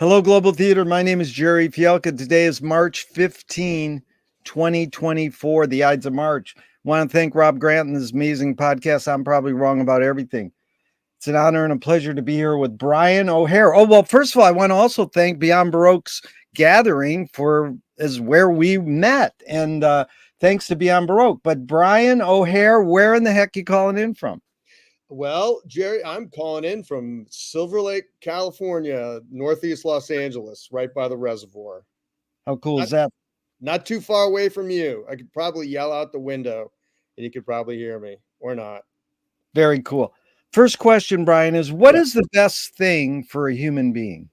Hello, Global Theater. My name is Jerry Fielka. Today is March 15, 2024, the Ides of March. I want to thank Rob Grant and this amazing podcast. I'm probably wrong about everything. It's an honor and a pleasure to be here with Brian O'Hare. Oh, well, first of all, I want to also thank Beyond Baroque's gathering is where we met. And thanks to Beyond Baroque. But Brian O'Hare, where in the heck you calling in from? Well, Jerry, I'm calling in from Silver Lake, California, northeast Los Angeles, right by the reservoir. How cool is that? Not too far away from you. I could probably yell out the window and you could probably hear me or not. Very cool. First question, Brian, is what is the best thing for a human being?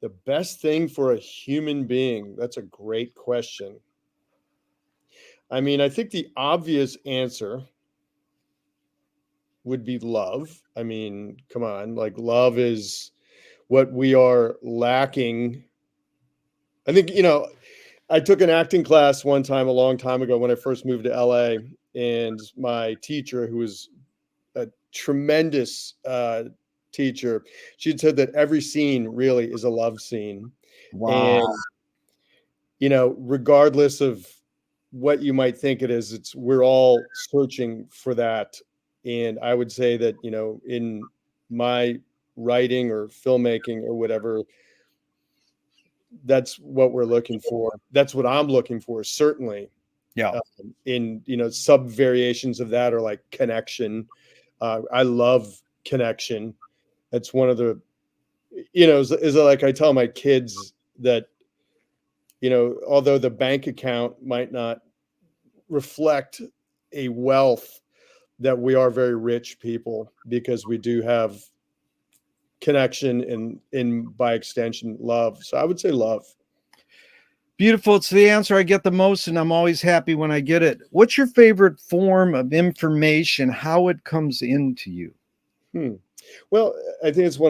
The best thing for a human being? That's a great question. I mean, I think the obvious answer would be love. I mean, come on, like love is what we are lacking. I think, I took an acting class one time a long time ago when I first moved to LA, and my teacher, who was a tremendous teacher, she said that every scene really is a love scene. Wow. And, regardless of what you might think it is, we're all searching for that. And I would say that, in my writing or filmmaking or whatever, that's what we're looking for. That's what I'm looking for, certainly. Yeah. In, sub variations of that are like connection. I love connection. That's one of the, is like I tell my kids that, although the bank account might not reflect a wealth, that we are very rich people because we do have connection and in by extension love. So I would say love. Beautiful. It's the answer I get the most, and I'm always happy when I get it. What's your favorite form of information, how it comes into you? Well, I think it's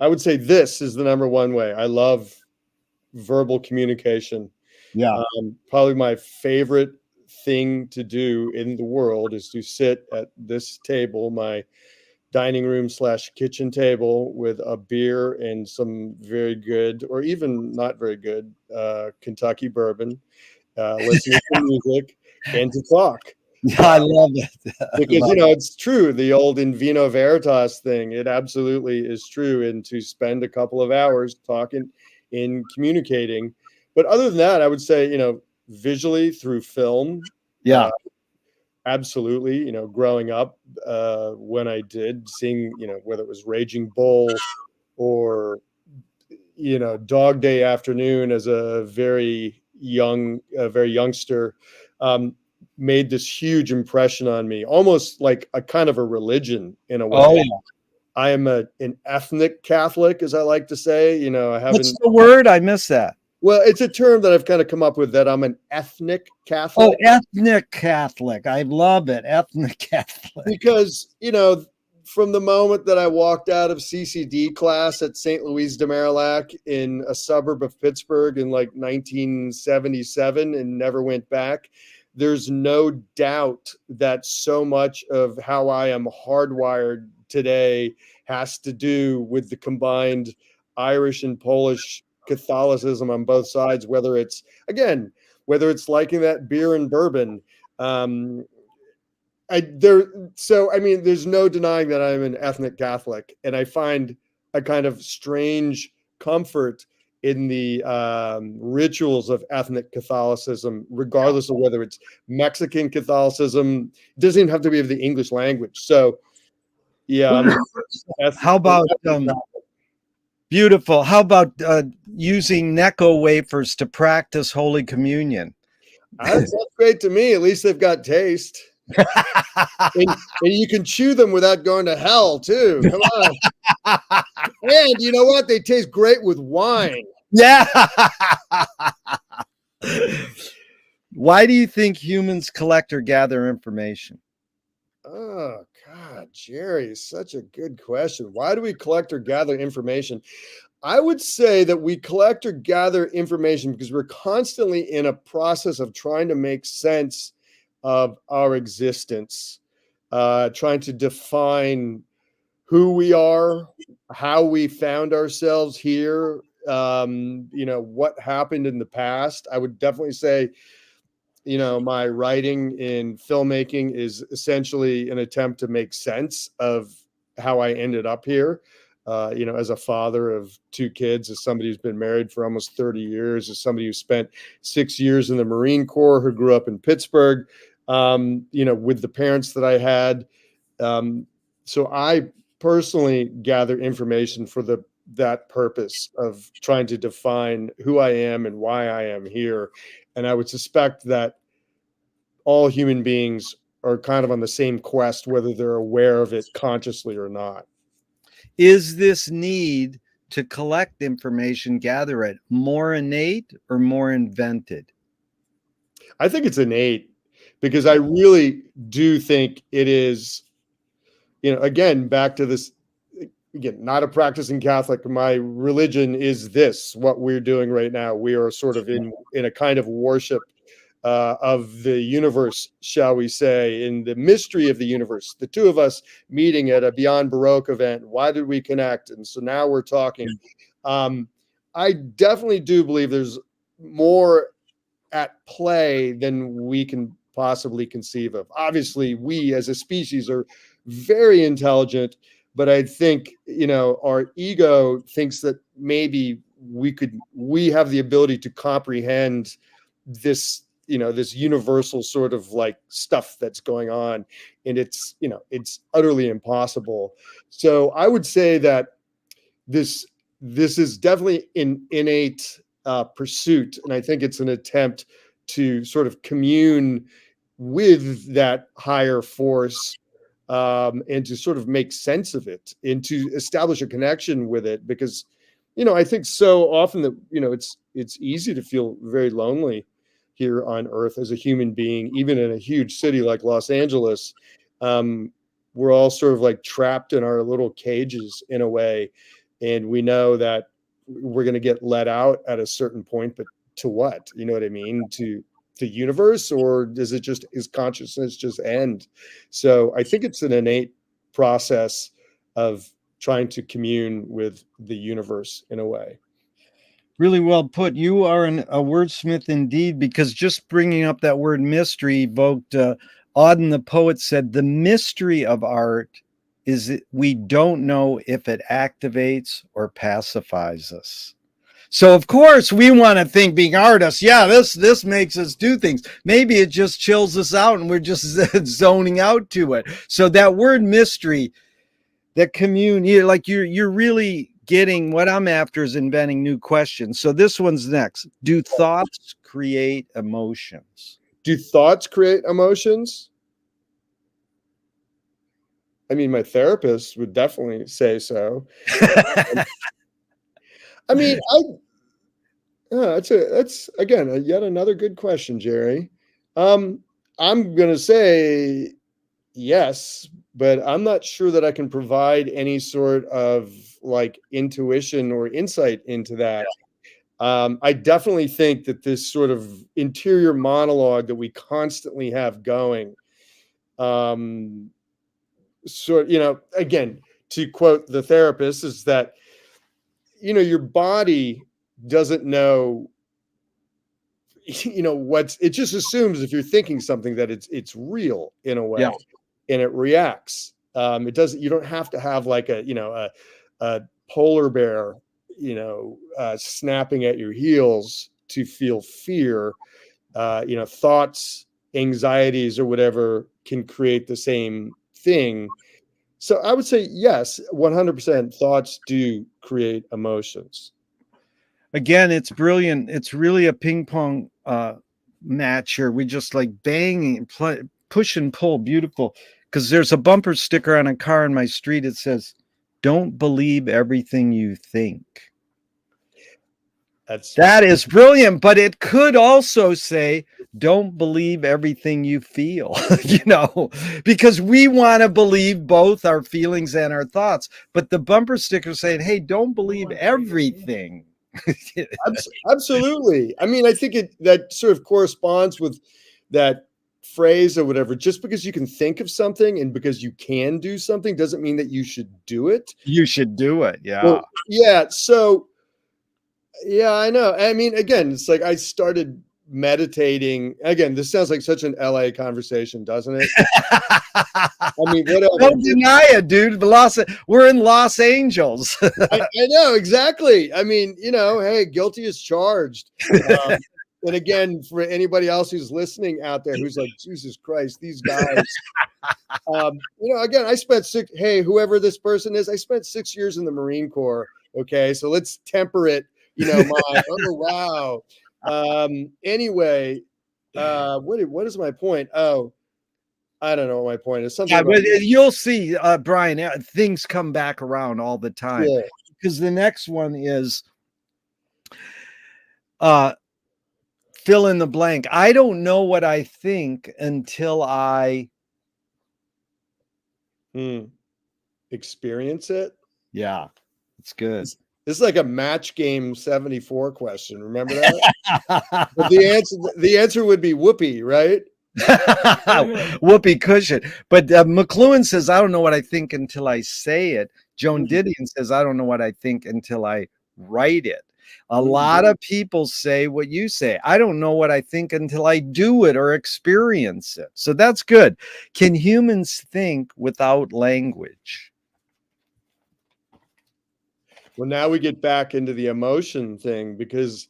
I would say this is the number one way. I love verbal communication. Yeah. Probably my favorite thing to do in the world is to sit at this table, my dining room / kitchen table, with a beer and some very good or even not very good Kentucky bourbon, listening to music and to talk. Yeah, I love it. Because, it's true. The old in vino veritas thing, it absolutely is true. And to spend a couple of hours talking and communicating. But other than that, I would say, visually through film. Yeah. Absolutely. Growing up, when I did seeing, whether it was Raging Bull or, Dog Day Afternoon as a very youngster, made this huge impression on me, almost like a kind of a religion in a way. Oh, yeah. I am an ethnic Catholic, as I like to say. I haven't. What's the word? I missed that. Well, it's a term that I've kind of come up with, that I'm an ethnic Catholic. Oh, ethnic Catholic. I love it. Ethnic Catholic. Because, from the moment that I walked out of CCD class at St. Louis de Marillac in a suburb of Pittsburgh in like 1977 and never went back, there's no doubt that so much of how I am hardwired today has to do with the combined Irish and Polish Catholicism on both sides, whether it's liking that beer and bourbon. There's no denying that I'm an ethnic Catholic, and I find a kind of strange comfort in the rituals of ethnic Catholicism, regardless of whether it's Mexican Catholicism. It doesn't even have to be of the English language. So, yeah. How about beautiful? How about using Necco wafers to practice Holy Communion? That's great to me. At least they've got taste. and you can chew them without going to hell too. Come on. And you know what? They taste great with wine. Yeah. Why do you think humans collect or gather information? Oh God, Jerry, such a good question. Why do we collect or gather information? I would say that we collect or gather information because we're constantly in a process of trying to make sense of our existence, trying to define who we are, how we found ourselves here, what happened in the past. I would definitely say, my writing in filmmaking is essentially an attempt to make sense of how I ended up here. As a father of two kids, as somebody who's been married for almost 30 years, as somebody who spent 6 years in the Marine Corps, who grew up in Pittsburgh, with the parents that I had. So I personally gather information for that purpose of trying to define who I am and why I am here. And I would suspect that all human beings are kind of on the same quest, whether they're aware of it consciously or not. Is this need to collect information, gather it, more innate or more invented? I think it's innate, because I really do think it is, again, back to this, again, not a practicing Catholic. My religion is this, what we're doing right now. We are sort of in a kind of worship of the universe, shall we say, in the mystery of the universe. The two of us meeting at a Beyond Baroque event. Why did we connect? And so now we're talking. I definitely do believe there's more at play than we can possibly conceive of. Obviously, we as a species are very intelligent, but I think, our ego thinks that maybe we have the ability to comprehend this, this universal sort of like stuff that's going on, and it's utterly impossible. So I would say that this is definitely an innate pursuit, and I think it's an attempt to sort of commune with that higher force, and to sort of make sense of it and to establish a connection with it. Because I think so often that it's easy to feel very lonely here on Earth as a human being, even in a huge city like Los Angeles. We're all sort of like trapped in our little cages in a way, and we know that we're going to get let out at a certain point, but to what? You know what I mean? To the universe, or is consciousness just end? So I think it's an innate process of trying to commune with the universe in a way. Really well put. You are a wordsmith indeed, because just bringing up that word mystery evoked Auden the poet said, the mystery of art is that we don't know if it activates or pacifies us. So of course we want to think, being artists, yeah, this makes us do things. Maybe it just chills us out and we're just zoning out to it. So that word mystery, that you're really getting what I'm after, is inventing new questions. So this one's next. Do thoughts create emotions? Do thoughts create emotions? I mean, my therapist would definitely say so. I mean, that's again yet another good question, Jerry. I'm gonna say yes, but I'm not sure that I can provide any sort of like intuition or insight into that. I definitely think that this sort of interior monologue that we constantly have going, again, to quote the therapist, is that your body doesn't know it just assumes if you're thinking something that it's real in a way. Yeah. And it reacts. You don't have to have like a polar bear snapping at your heels to feel fear. Thoughts, anxieties, or whatever can create the same thing. So I would say yes, 100% thoughts do create emotions. Again, it's brilliant. It's really a ping pong match here. We just like bang, push and pull. Beautiful. Because there's a bumper sticker on a car in my street. It says, "Don't believe everything you think." That is brilliant. But it could also say, "Don't believe everything you feel," because we want to believe both our feelings and our thoughts. But the bumper sticker saying, "Hey, don't believe everything." Absolutely. I mean, I think that sort of corresponds with that phrase or whatever, just because you can think of something and because you can do something doesn't mean that you should do it. You should do it. Yeah. Well, yeah. So, yeah, I know. I mean, again, it's like I started meditating. Again, this sounds like such an LA conversation, doesn't it? I mean, whatever. Don't deny it, dude. We're in Los Angeles. I know, exactly. I mean, hey, guilty as charged. And again, for anybody else who's listening out there who's like, Jesus Christ, these guys. Again, whoever this person is, I spent 6 years in the Marine Corps. Okay, so let's temper it. Oh, wow. Anyway, what is my point? Oh, I don't know what my point is. Something but you'll see, Brian, things come back around all the time. Yeah. Because the next one is fill in the blank. I don't know what I think until I experience it. Yeah, it's good. This is like a Match Game 74 question. Remember that? But the answer would be whoopee, right? Whoopee cushion. But McLuhan says, I don't know what I think until I say it. Joan Didion says, I don't know what I think until I write it. A lot of people say what you say. I don't know what I think until I do it or experience it. So that's good. Can humans think without language? Well, now we get back into the emotion thing, because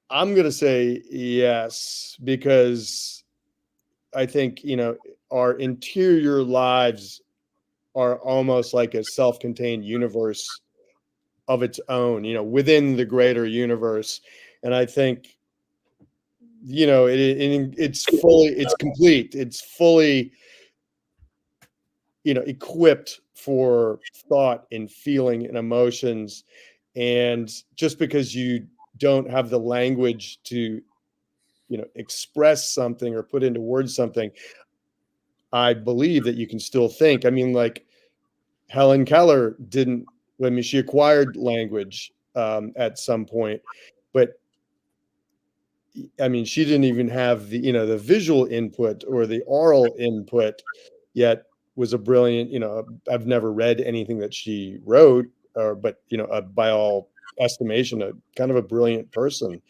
I'm going to say yes, because I think, our interior lives are almost like a self-contained universe of its own, within the greater universe. And I think, it's complete. It's fully, equipped for thought and feeling and emotions. And just because you don't have the language to, express something or put into words something, I believe that you can still think. I mean, like Helen Keller she acquired language at some point, but I mean, she didn't even have the visual input or the oral input, yet was a brilliant, I've never read anything that she wrote, but, by all estimation, a kind of a brilliant person,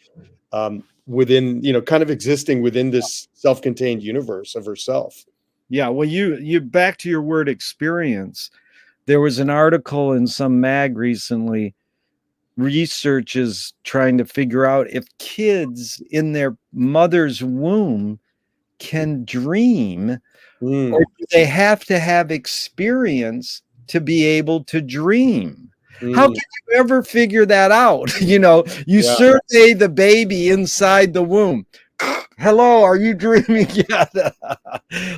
within, kind of existing within this self-contained universe of herself. Yeah. Well, you back to your word experience. There was an article in some mag recently. Research is trying to figure out if kids in their mother's womb can dream, or do they have to have experience to be able to dream? How can you ever figure that out? You survey the baby inside the womb. Hello, are you dreaming yet?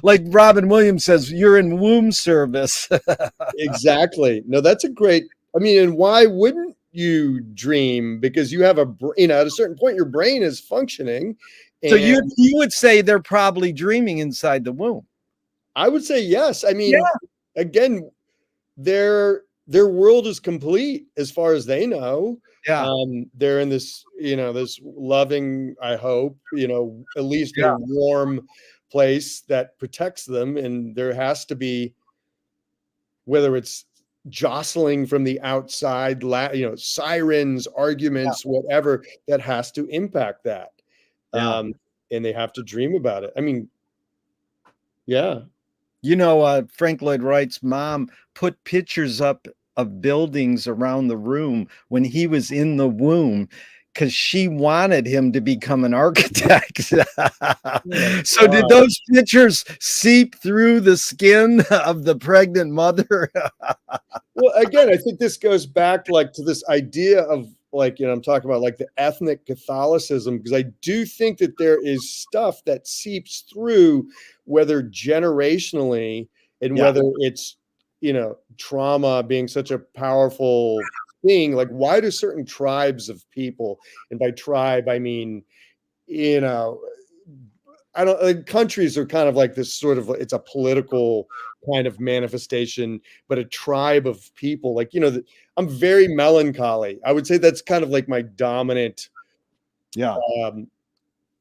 Like Robin Williams says, you're in womb service. Exactly. No, that's a great, and why wouldn't you dream? Because you have at a certain point, your brain is functioning. So you would say they're probably dreaming inside the womb. I would say yes. I mean, again, their world is complete as far as they know. Yeah. They're in this, this loving, I hope, at least a warm place that protects them. And there has to be, whether it's jostling from the outside, sirens, arguments, whatever, that has to impact that. And they have to dream about it. I mean, yeah. Frank Lloyd Wright's mom put pictures up of buildings around the room when he was in the womb, because she wanted him to become an architect. So did those pictures seep through the skin of the pregnant mother? Well, again, I think this goes back to this idea of I'm talking about the ethnic Catholicism, because I do think that there is stuff that seeps through, whether generationally and whether it's, trauma being such a powerful thing. Like, why do certain tribes of people, and by tribe, I mean, countries are kind of like this sort of, it's a political kind of manifestation, but a tribe of people, I'm very melancholy. I would say that's kind of like my dominant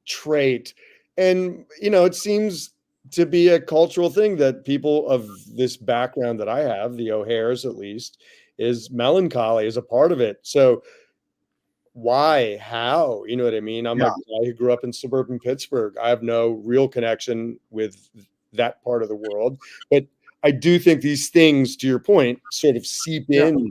trait. And it seems to be a cultural thing that people of this background that I have, the O'Hares at least, is melancholy is a part of it. So why, how, you know what I mean? I'm a Yeah. guy who grew up in suburban Pittsburgh. I have no real connection with that part of the world, but I do think these things, to your point, sort of seep Yeah. in,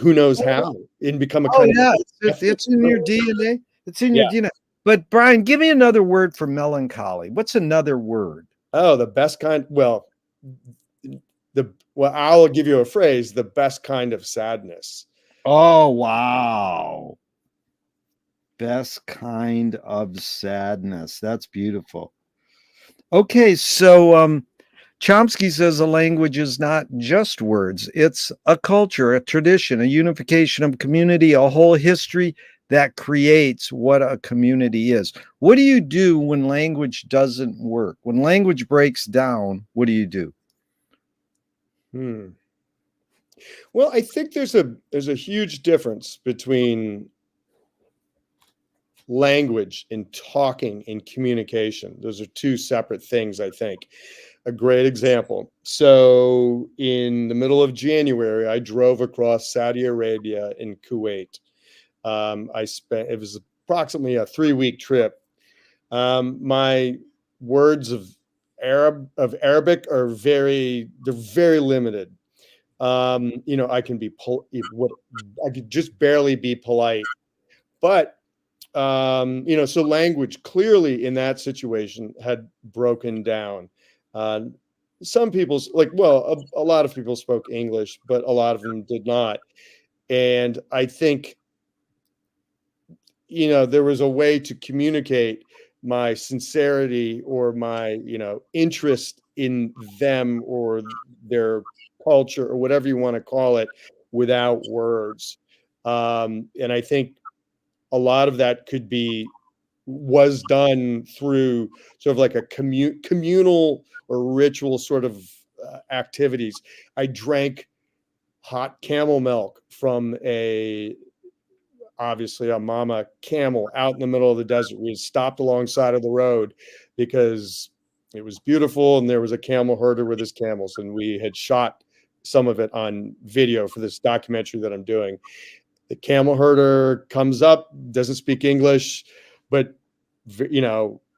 who knows how, and become a Oh kind of yeah, ethnic it's in group. your DNA. It's in your Yeah. DNA. But Brian, give me another word for melancholy. What's another word? Oh, the best kind. Well, I'll give you a phrase, the best kind of sadness. Oh wow. Best kind of sadness. That's beautiful. Okay, so Chomsky says a language is not just words, it's a culture, a tradition, a unification of community, a whole history that creates what a community is. What do you do when language doesn't work? When language breaks down, what do you do? Hmm. Well, I think there's a huge difference between language and talking and communication. Those are two separate things, I think. A great example. So, in the middle of January, I drove across Saudi Arabia and Kuwait. It was approximately a 3-week trip. My words of Arabic are they're very limited. I can be what I could just barely be polite, but so language clearly in that situation had broken down. Uh, some people's a lot of people spoke English, but a lot of them did not. And I think, there was a way to communicate my sincerity or my, interest in them or their culture or whatever you want to call it without words. And I think a lot of that was done through sort of like a communal or ritual sort of activities. I drank hot camel milk from obviously a mama camel out in the middle of the desert. We had stopped alongside of the road because it was beautiful and there was a camel herder with his camels, and we had shot some of it on video for this documentary that I'm doing. The camel herder comes up, doesn't speak English, but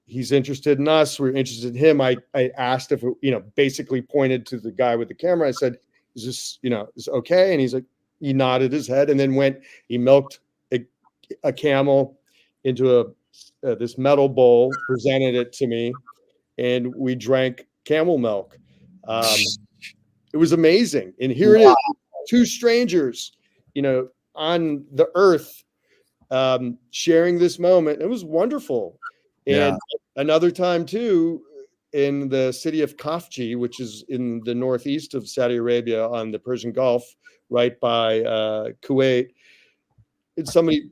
he's interested in us. We're interested in him. I asked if basically pointed to the guy with the camera. I said, "Is this is okay?" And he's like, he nodded his head and then he milked a camel into this metal bowl, presented it to me, and we drank camel milk. It was amazing, and here it is, two strangers, on the earth, sharing this moment. It was wonderful. Yeah. And another time too, in the city of Kafji, which is in the northeast of Saudi Arabia on the Persian Gulf, right by Kuwait, and somebody,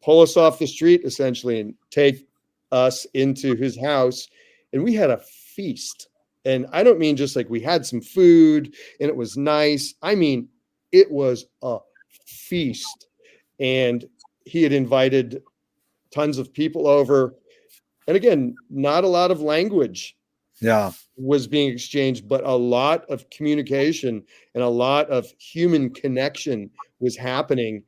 pull us off the street essentially and take us into his house, and we had a feast. And I don't mean just like we had some food and it was nice. I mean, it was a feast. And he had invited tons of people over. And again, not a lot of language Yeah. was being exchanged, but a lot of communication and a lot of human connection was happening.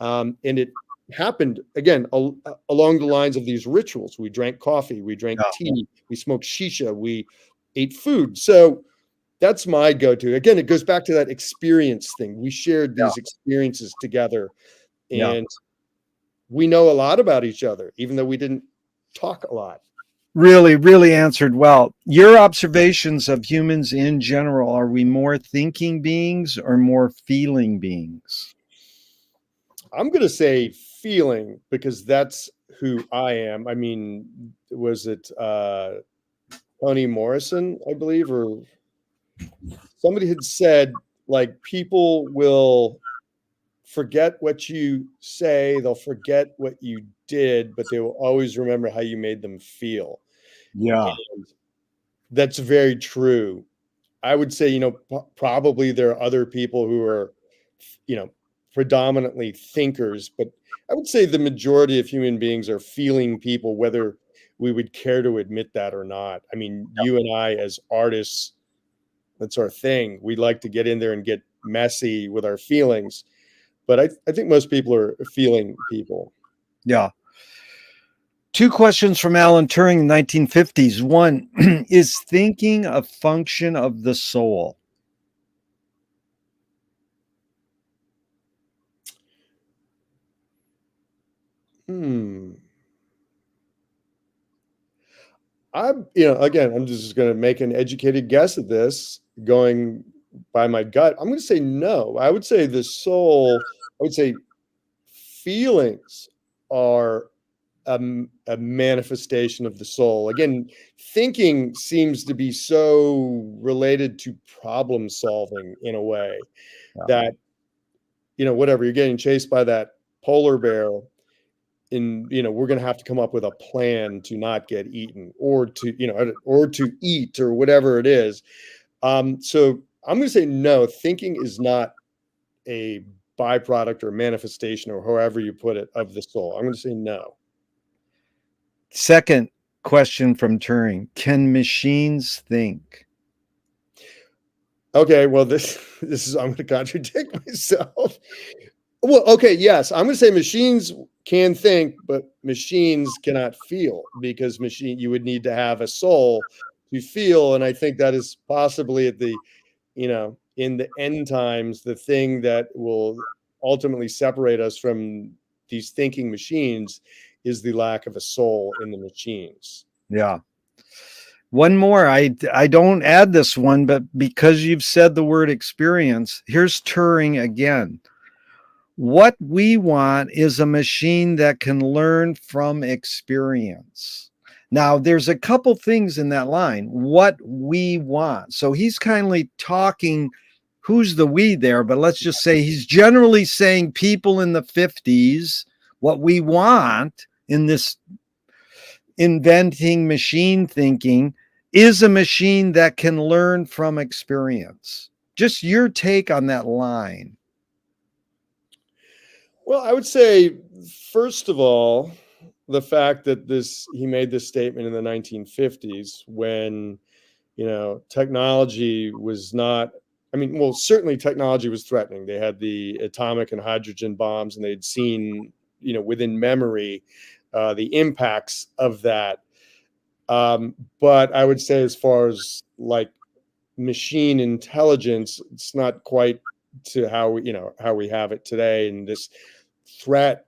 And it happened again along the lines of these rituals. We drank coffee, we drank Yeah. tea, we smoked shisha, we ate food. So that's my go-to. Again, it goes back to that experience thing. We shared Yeah. these experiences together, Yeah. and we know a lot about each other, even though we didn't talk a lot. Really, really answered well. Your observations of humans in general, are we more thinking beings or more feeling beings? I'm going to say feeling because that's who I am. I mean, was it Toni Morrison, I believe, or somebody had said, like, people will forget what you say, they'll forget what you did, but they will always remember how you made them feel. Yeah. And that's very true. I would say, probably there are other people who are, you know, predominantly thinkers, but I would say the majority of human beings are feeling people, whether we would care to admit that or not. I mean, you and I as artists, that's our thing. We like to get in there and get messy with our feelings. But I think most people are feeling people. Yeah. Two questions from Alan Turing in the 1950s. One, is thinking a function of the soul? Hmm. I'm just going to make an educated guess at this, going by my gut. I'm going to say no. I would say the soul, I would say feelings are a manifestation of the soul. Again, thinking seems to be so related to problem solving in a way Yeah. that, whatever, you're getting chased by that polar bear, we're going to have to come up with a plan to not get eaten, or to eat, or whatever it is. So I'm going to say no. Thinking is not a byproduct or manifestation, or however you put it, of the soul. I'm going to say no. Second question from Turing, can machines think? Okay, well, this is, I'm going to contradict myself. Well, okay, yes, I'm going to say machines can think, but machines cannot feel, because you would need to have a soul to feel, and I think that is possibly at the, in the end times, the thing that will ultimately separate us from these thinking machines is the lack of a soul in the machines. Yeah. One more. I don't add this one, but because you've said the word experience, here's Turing again. What we want is a machine that can learn from experience. Now, there's a couple things in that line. What we want. So he's kindly talking, who's the we there? But let's just say he's generally saying people in the 50s, what we want in this inventing machine thinking is a machine that can learn from experience. Just your take on that line. Well, I would say, first of all, the fact that he made this statement in the 1950s, when, technology was not, I mean, well, certainly technology was threatening. They had the atomic and hydrogen bombs, and they'd seen, within memory, the impacts of that. But I would say, as far as like machine intelligence, it's not quite to how we have it today, and this threat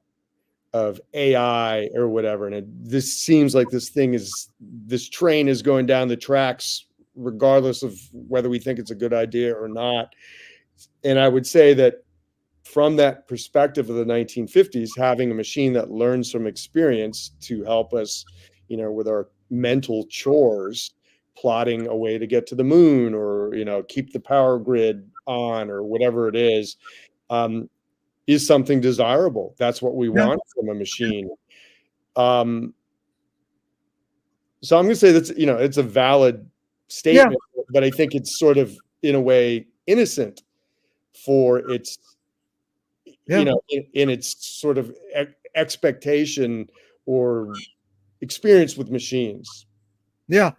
of AI or whatever. And this seems like this train is going down the tracks, regardless of whether we think it's a good idea or not. And I would say that, from that perspective of the 1950s, having a machine that learns from experience to help us, with our mental chores, plotting a way to get to the moon, or, keep the power grid on, or whatever it um, is something desirable. That's what we Yeah. want from a machine. Um, so I'm going to say it's a valid Yeah. statement, but I think it's sort of, in a way, innocent for its, Yeah. in its sort of expectation or experience with machines. Yeah.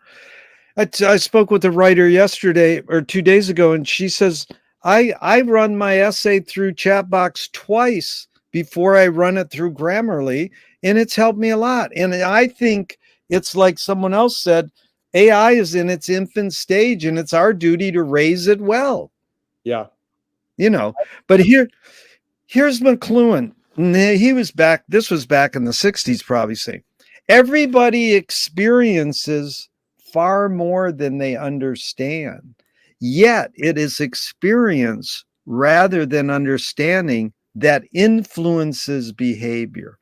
I spoke with a writer yesterday or 2 days ago, and she says, I run my essay through Chatbox twice before I run it through Grammarly, and it's helped me a lot. And I think it's like someone else said, AI is in its infant stage, and it's our duty to raise it well. Yeah. But here's McLuhan. He was back, this was back in the 60s, probably saying, everybody experiences far more than they understand. Yet it is experience rather than understanding that influences behavior.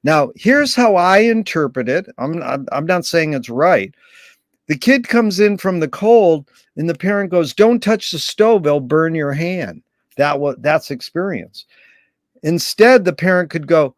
Now, here's how I interpret it. I'm not saying it's right. The kid comes in from the cold, and the parent goes, "Don't touch the stove; it'll burn your hand." That's experience. Instead, the parent could go,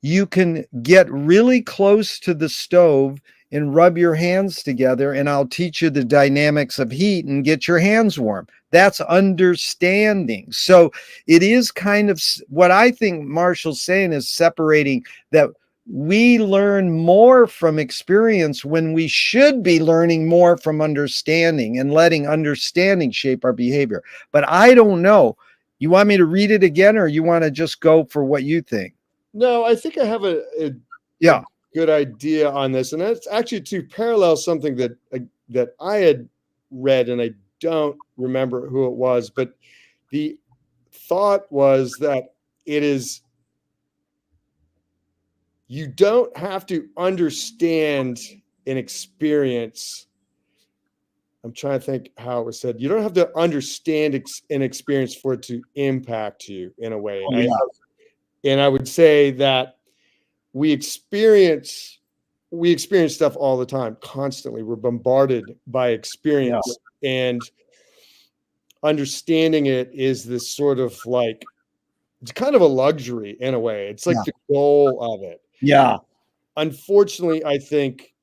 you can get really close to the stove and rub your hands together, and I'll teach you the dynamics of heat and get your hands warm. That's understanding. So it is kind of what I think Marshall's saying is separating that we learn more from experience when we should be learning more from understanding and letting understanding shape our behavior. But I don't know. You want me to read it again, or you want to just go for what you think? No, I think I have a Yeah. good idea on this, and that's actually to parallel something that I had read, and I don't remember who it was, but the thought was that it is you don't have to understand an experience. I'm trying to think how it was said. You don't have to understand an experience for it to impact you in a way. Oh, yeah. And I would say that we experience stuff all the time, constantly. We're bombarded by experience, and understanding it is this sort of like, it's kind of a luxury in a way. It's like the goal of it. Yeah. Unfortunately, I think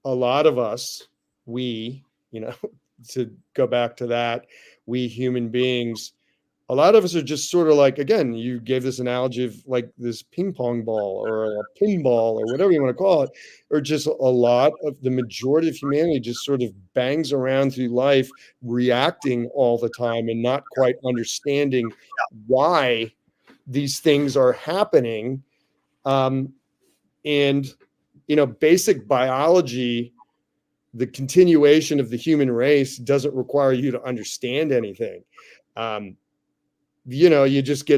a lot of us, to go back to that, we human beings, a lot of us are just sort of like, again, you gave this analogy of like this ping pong ball or a pinball or whatever you want to call it, or just a lot of the majority of humanity just sort of bangs around through life, reacting all the time and not quite understanding why these things are happening. And, basic biology, the continuation of the human race doesn't require you to understand anything. You just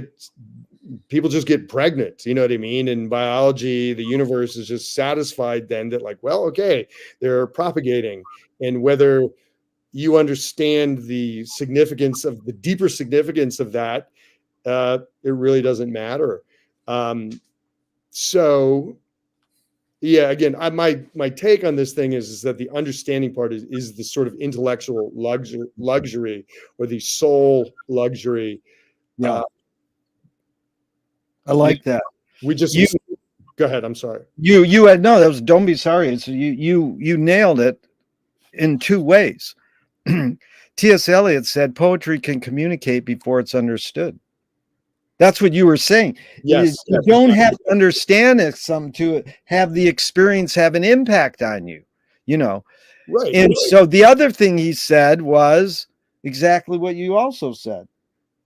people just get pregnant, you know what I mean? In biology, the universe is just satisfied then that, like, well, okay, they're propagating. And whether you understand the deeper significance of that, it really doesn't matter. So yeah, again, my take on this thing is that the understanding part is the sort of intellectual luxury or the soul luxury. Yeah. I like that. We just You go ahead. I'm sorry. you had no, that was, don't be sorry. It's you nailed it in two ways. T.S. Eliot said poetry can communicate before it's understood. That's what you were saying. Yes, You don't have to understand it, some to have the experience have an impact on you, right. And so the other thing he said was exactly what you also said.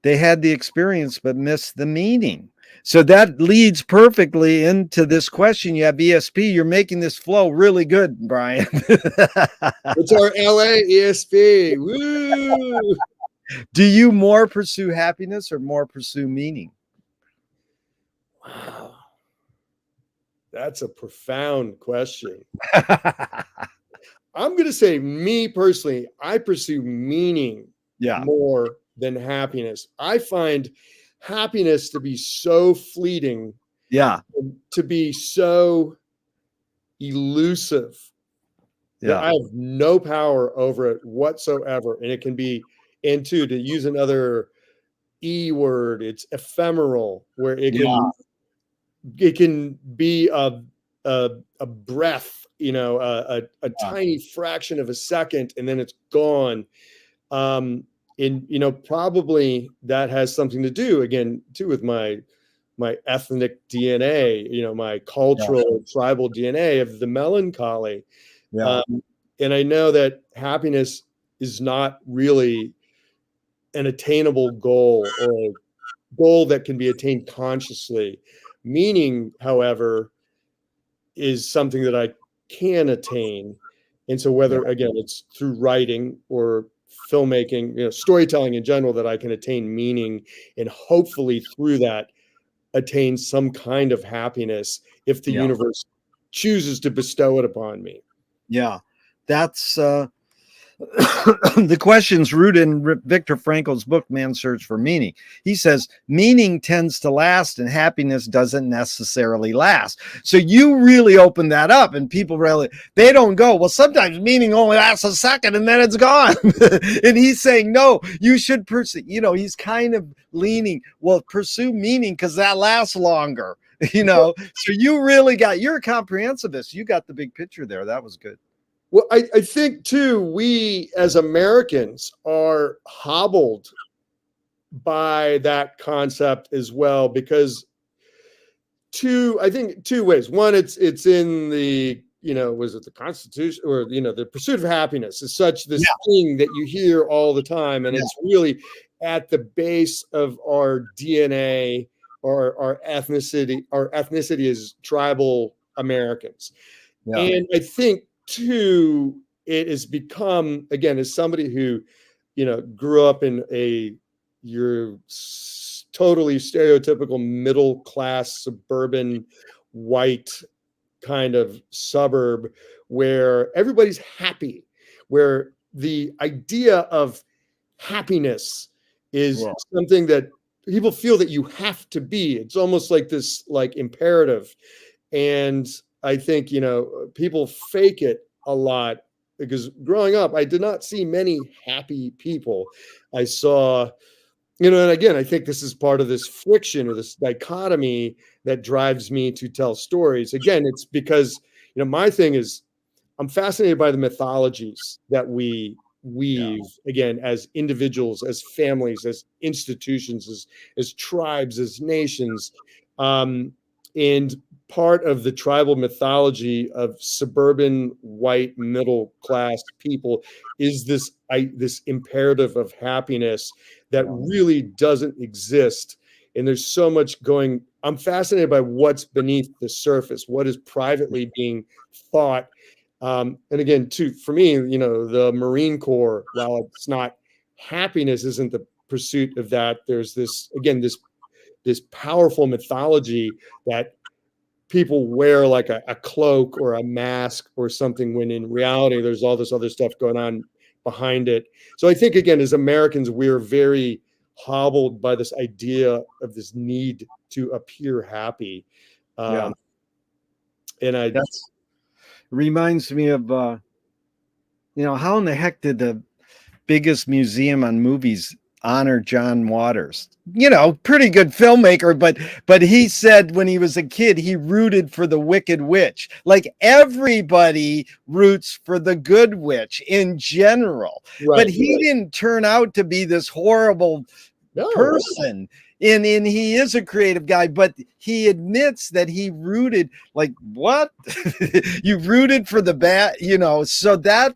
They had the experience but missed the meaning. So that leads perfectly into this question. You have ESP. You're making this flow really good, Brian. It's our LA ESP. Woo! Do you more pursue happiness or more pursue meaning? Wow. That's a profound question. I'm going to say, me personally, I pursue meaning more than happiness. I find happiness to be so fleeting, to be so elusive, that I have no power over it whatsoever. And it can be, and to use another E word, it's ephemeral, where it can be a breath, a tiny fraction of a second, and then it's gone. And probably that has something to do, again, too, with my ethnic DNA, my cultural tribal DNA of the melancholy. And I know that happiness is not really an attainable goal, or a goal that can be attained consciously. Meaning, however, is something that I can attain. And so whether, again, it's through writing or filmmaking, storytelling in general, that I can attain meaning, and hopefully through that attain some kind of happiness if the universe chooses to bestow it upon me. Yeah, that's the question's rooted in Viktor Frankl's book, Man's Search for Meaning. He says, meaning tends to last and happiness doesn't necessarily last. So you really open that up, and people they don't go, well, sometimes meaning only lasts a second and then it's gone. And he's saying, no, you should pursue, he's kind of leaning, well, pursue meaning because that lasts longer, So you really you're a comprehensivist. You got the big picture there. That was good. Well, I think, too, we as Americans are hobbled by that concept as well, because I think two ways. One, it's in the, was it the Constitution, or, the pursuit of happiness is such this thing that you hear all the time. And it's really at the base of our DNA, or our ethnicity. Our ethnicity is tribal Americans. And I think too, it has become, again, as somebody who, grew up in your totally stereotypical middle class suburban white kind of suburb where everybody's happy, where the idea of happiness is something that people feel that you have to be. It's almost like this like imperative. And I think, people fake it a lot, because growing up, I did not see many happy people. I saw, and again, I think this is part of this friction or this dichotomy that drives me to tell stories. Again, it's because, my thing is, I'm fascinated by the mythologies that we weave, again, as individuals, as families, as institutions, as tribes, as nations. And part of the tribal mythology of suburban white middle class people is this imperative of happiness that really doesn't exist. And there's so much going. I'm fascinated by what's beneath the surface, what is privately being thought. And again, too, for me, the Marine Corps, while it's not, happiness isn't the pursuit of that. There's this, again, this powerful mythology that people wear like a cloak or a mask or something, when in reality, there's all this other stuff going on behind it. So I think, again, as Americans, we're very hobbled by this idea of this need to appear happy. And that's reminds me of, how in the heck did the biggest museum on movies honor John Waters? Pretty good filmmaker, but he said when he was a kid, he rooted for the Wicked Witch. Like everybody roots for the good witch in general, but he didn't turn out to be this horrible person. And he is a creative guy, but he admits that he rooted, like, what? You rooted for the bad, so that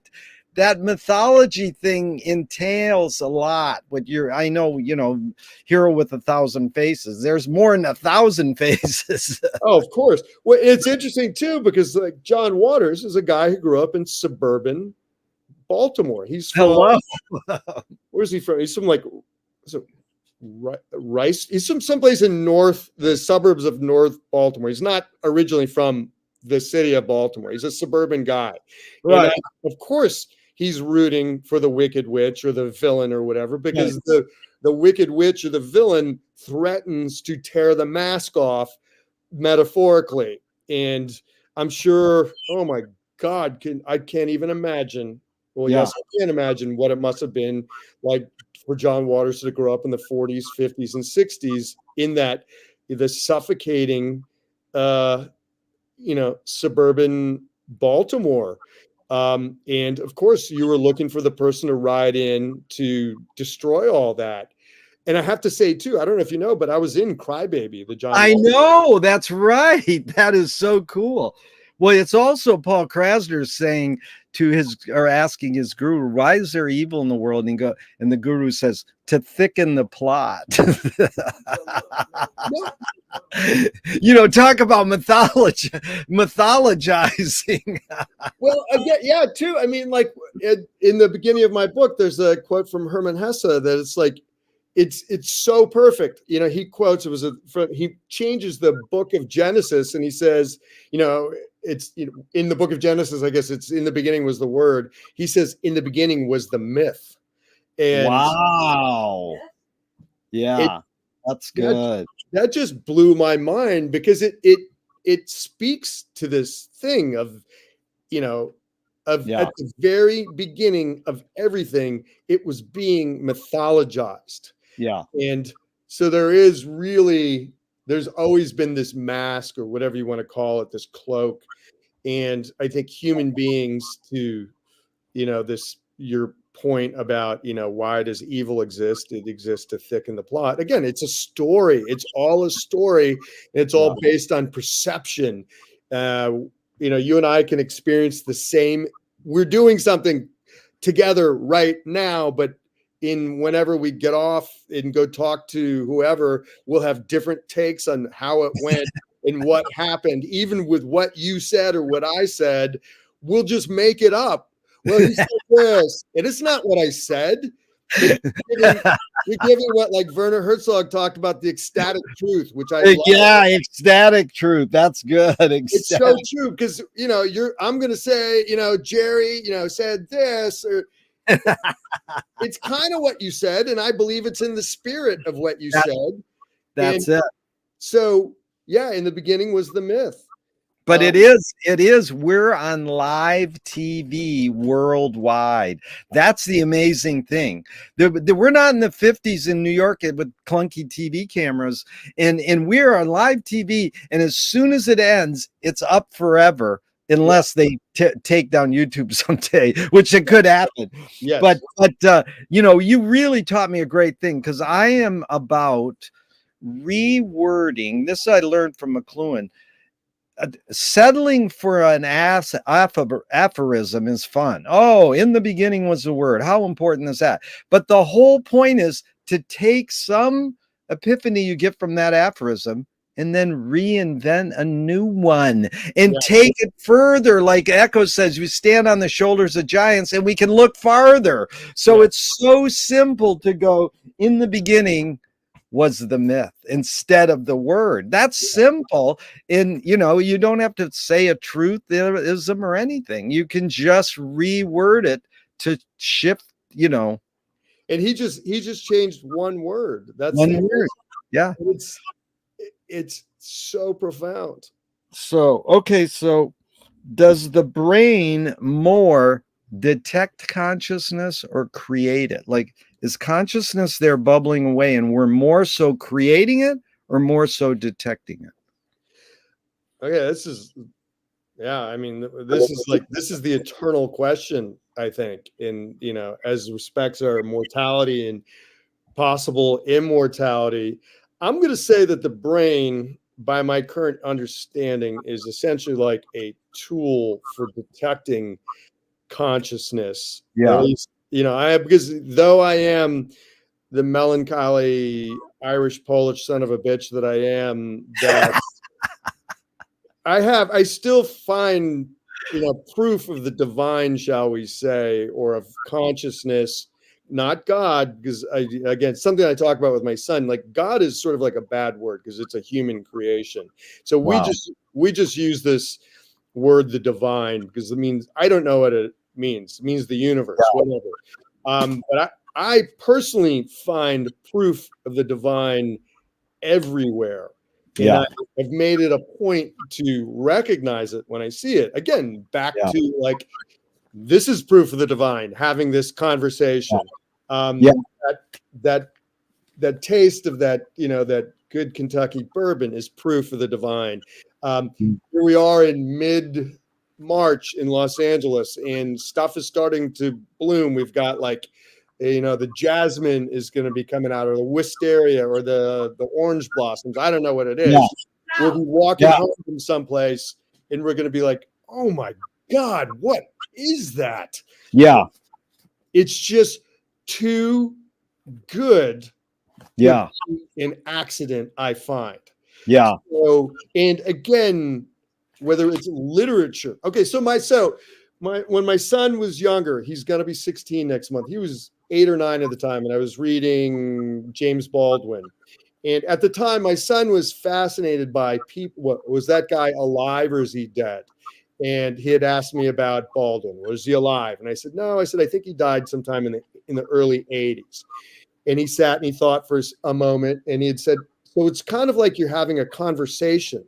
mythology thing entails a lot. What I know, Hero with 1,000 Faces. There's more than 1,000 faces. Oh, of course. Well, it's interesting too, because like John Waters is a guy who grew up in suburban Baltimore. He's from, where's he from? He's from like, Rice. He's from someplace in the suburbs of North Baltimore. He's not originally from the city of Baltimore. He's a suburban guy. Right. And of course, he's rooting for the Wicked Witch or the villain or whatever, because the Wicked Witch or the villain threatens to tear the mask off, metaphorically. And I'm sure, oh my God, I can't even imagine. Well, yes, I can imagine what it must have been like for John Waters to grow up in the 40s, 50s, and 60s in that the suffocating, suburban Baltimore. And of course, you were looking for the person to ride in to destroy all that. And I have to say too, I don't know if you know, but I was in Crybaby, the John Waters. I know, that's right. That is so cool. Well, it's also Paul Krasner saying asking his guru, why is there evil in the world? And the guru says, to thicken the plot. Talk about mythologizing. Well, again, too. I mean, like in the beginning of my book, there's a quote from Hermann Hesse that it's like, it's so perfect. He quotes, he changes the book of Genesis and he says, it's in the book of Genesis, I guess it's in the beginning was the word. He says, in the beginning was the myth. And wow. Yeah, that's good. That just blew my mind, because it speaks to this thing of, at the very beginning of everything, it was being mythologized. Yeah. And so there's always been this mask, or whatever you want to call it, this cloak. And I think human beings, to, your point about, why does evil exist? It exists to thicken the plot. Again, it's a story. It's all a story. It's all based on perception. You and I can experience the same. We're doing something together right now, but whenever we get off and go talk to whoever, we'll have different takes on how it went and what happened. Even with what you said or what I said, we'll just make it up. Well, he said this, and it's not what I said. But you're giving what, like Werner Herzog talked about, the ecstatic truth, which I love. Yeah, ecstatic truth. That's good. It's so true because I'm going to say, Jerry, said this, or it's kind of what you said, and I believe it's in the spirit of what you said. That's it. So yeah, in the beginning was the myth. But it is. We're on live TV worldwide. That's the amazing thing. We're not in the 50s in New York with clunky TV cameras, and we're on live TV. And as soon as it ends, it's up forever, unless they take down YouTube someday, which it could happen. Yes. But you really taught me a great thing, because I am about rewording this. I learned from McLuhan. Settling for an aphorism is fun. Oh, in the beginning was the word. How important is that? But the whole point is to take some epiphany you get from that aphorism and then reinvent a new one and take it further. Like Echo says, we stand on the shoulders of giants and we can look farther. So it's so simple to go, in the beginning was the myth instead of the word. That's simple. And you don't have to say a truthism or anything. You can just reword it to shift, And he just changed one word. That's one word. Yeah. It's so profound. So does the brain more detect consciousness or create it? Like, is consciousness there bubbling away and we're more so creating it or more so detecting it? Okay, this is the eternal question, I think, in as respects our mortality and possible immortality. I'm going to say that the brain, by my current understanding, is essentially like a tool for detecting consciousness. Yeah. At least, because though I am the melancholy Irish Polish son of a bitch that I am, that I still find proof of the divine, shall we say, or of consciousness, not God, because again, something I talk about with my son, like God is sort of like a bad word because it's a human creation. So we just use this word, the divine, because it means, I don't know what it means. It means the universe, whatever. But I personally find proof of the divine everywhere. And I've made it a point to recognize it when I see it. Again, back to like, this is proof of the divine, having this conversation. That taste of that, that good Kentucky bourbon is proof of the divine. Here we are in mid-March in Los Angeles, and stuff is starting to bloom. We've got like, the jasmine is going to be coming out, or the wisteria, or the orange blossoms. I don't know what it is. We'll be walking home from someplace, and we're going to be like, oh my God, what is that? Yeah. It's just too good. An accident, I find. Yeah. So, and again, whether it's literature. Okay, when my son was younger, he's going to be 16 next month. He was 8 or 9 at the time, and I was reading James Baldwin. And at the time, my son was fascinated by people. What, was that guy alive or is he dead? And he had asked me about Baldwin. Was he alive? And I said, no. I said, I think he died sometime in the early 80s. And he sat and he thought for a moment, and he had said, so it's kind of like you're having a conversation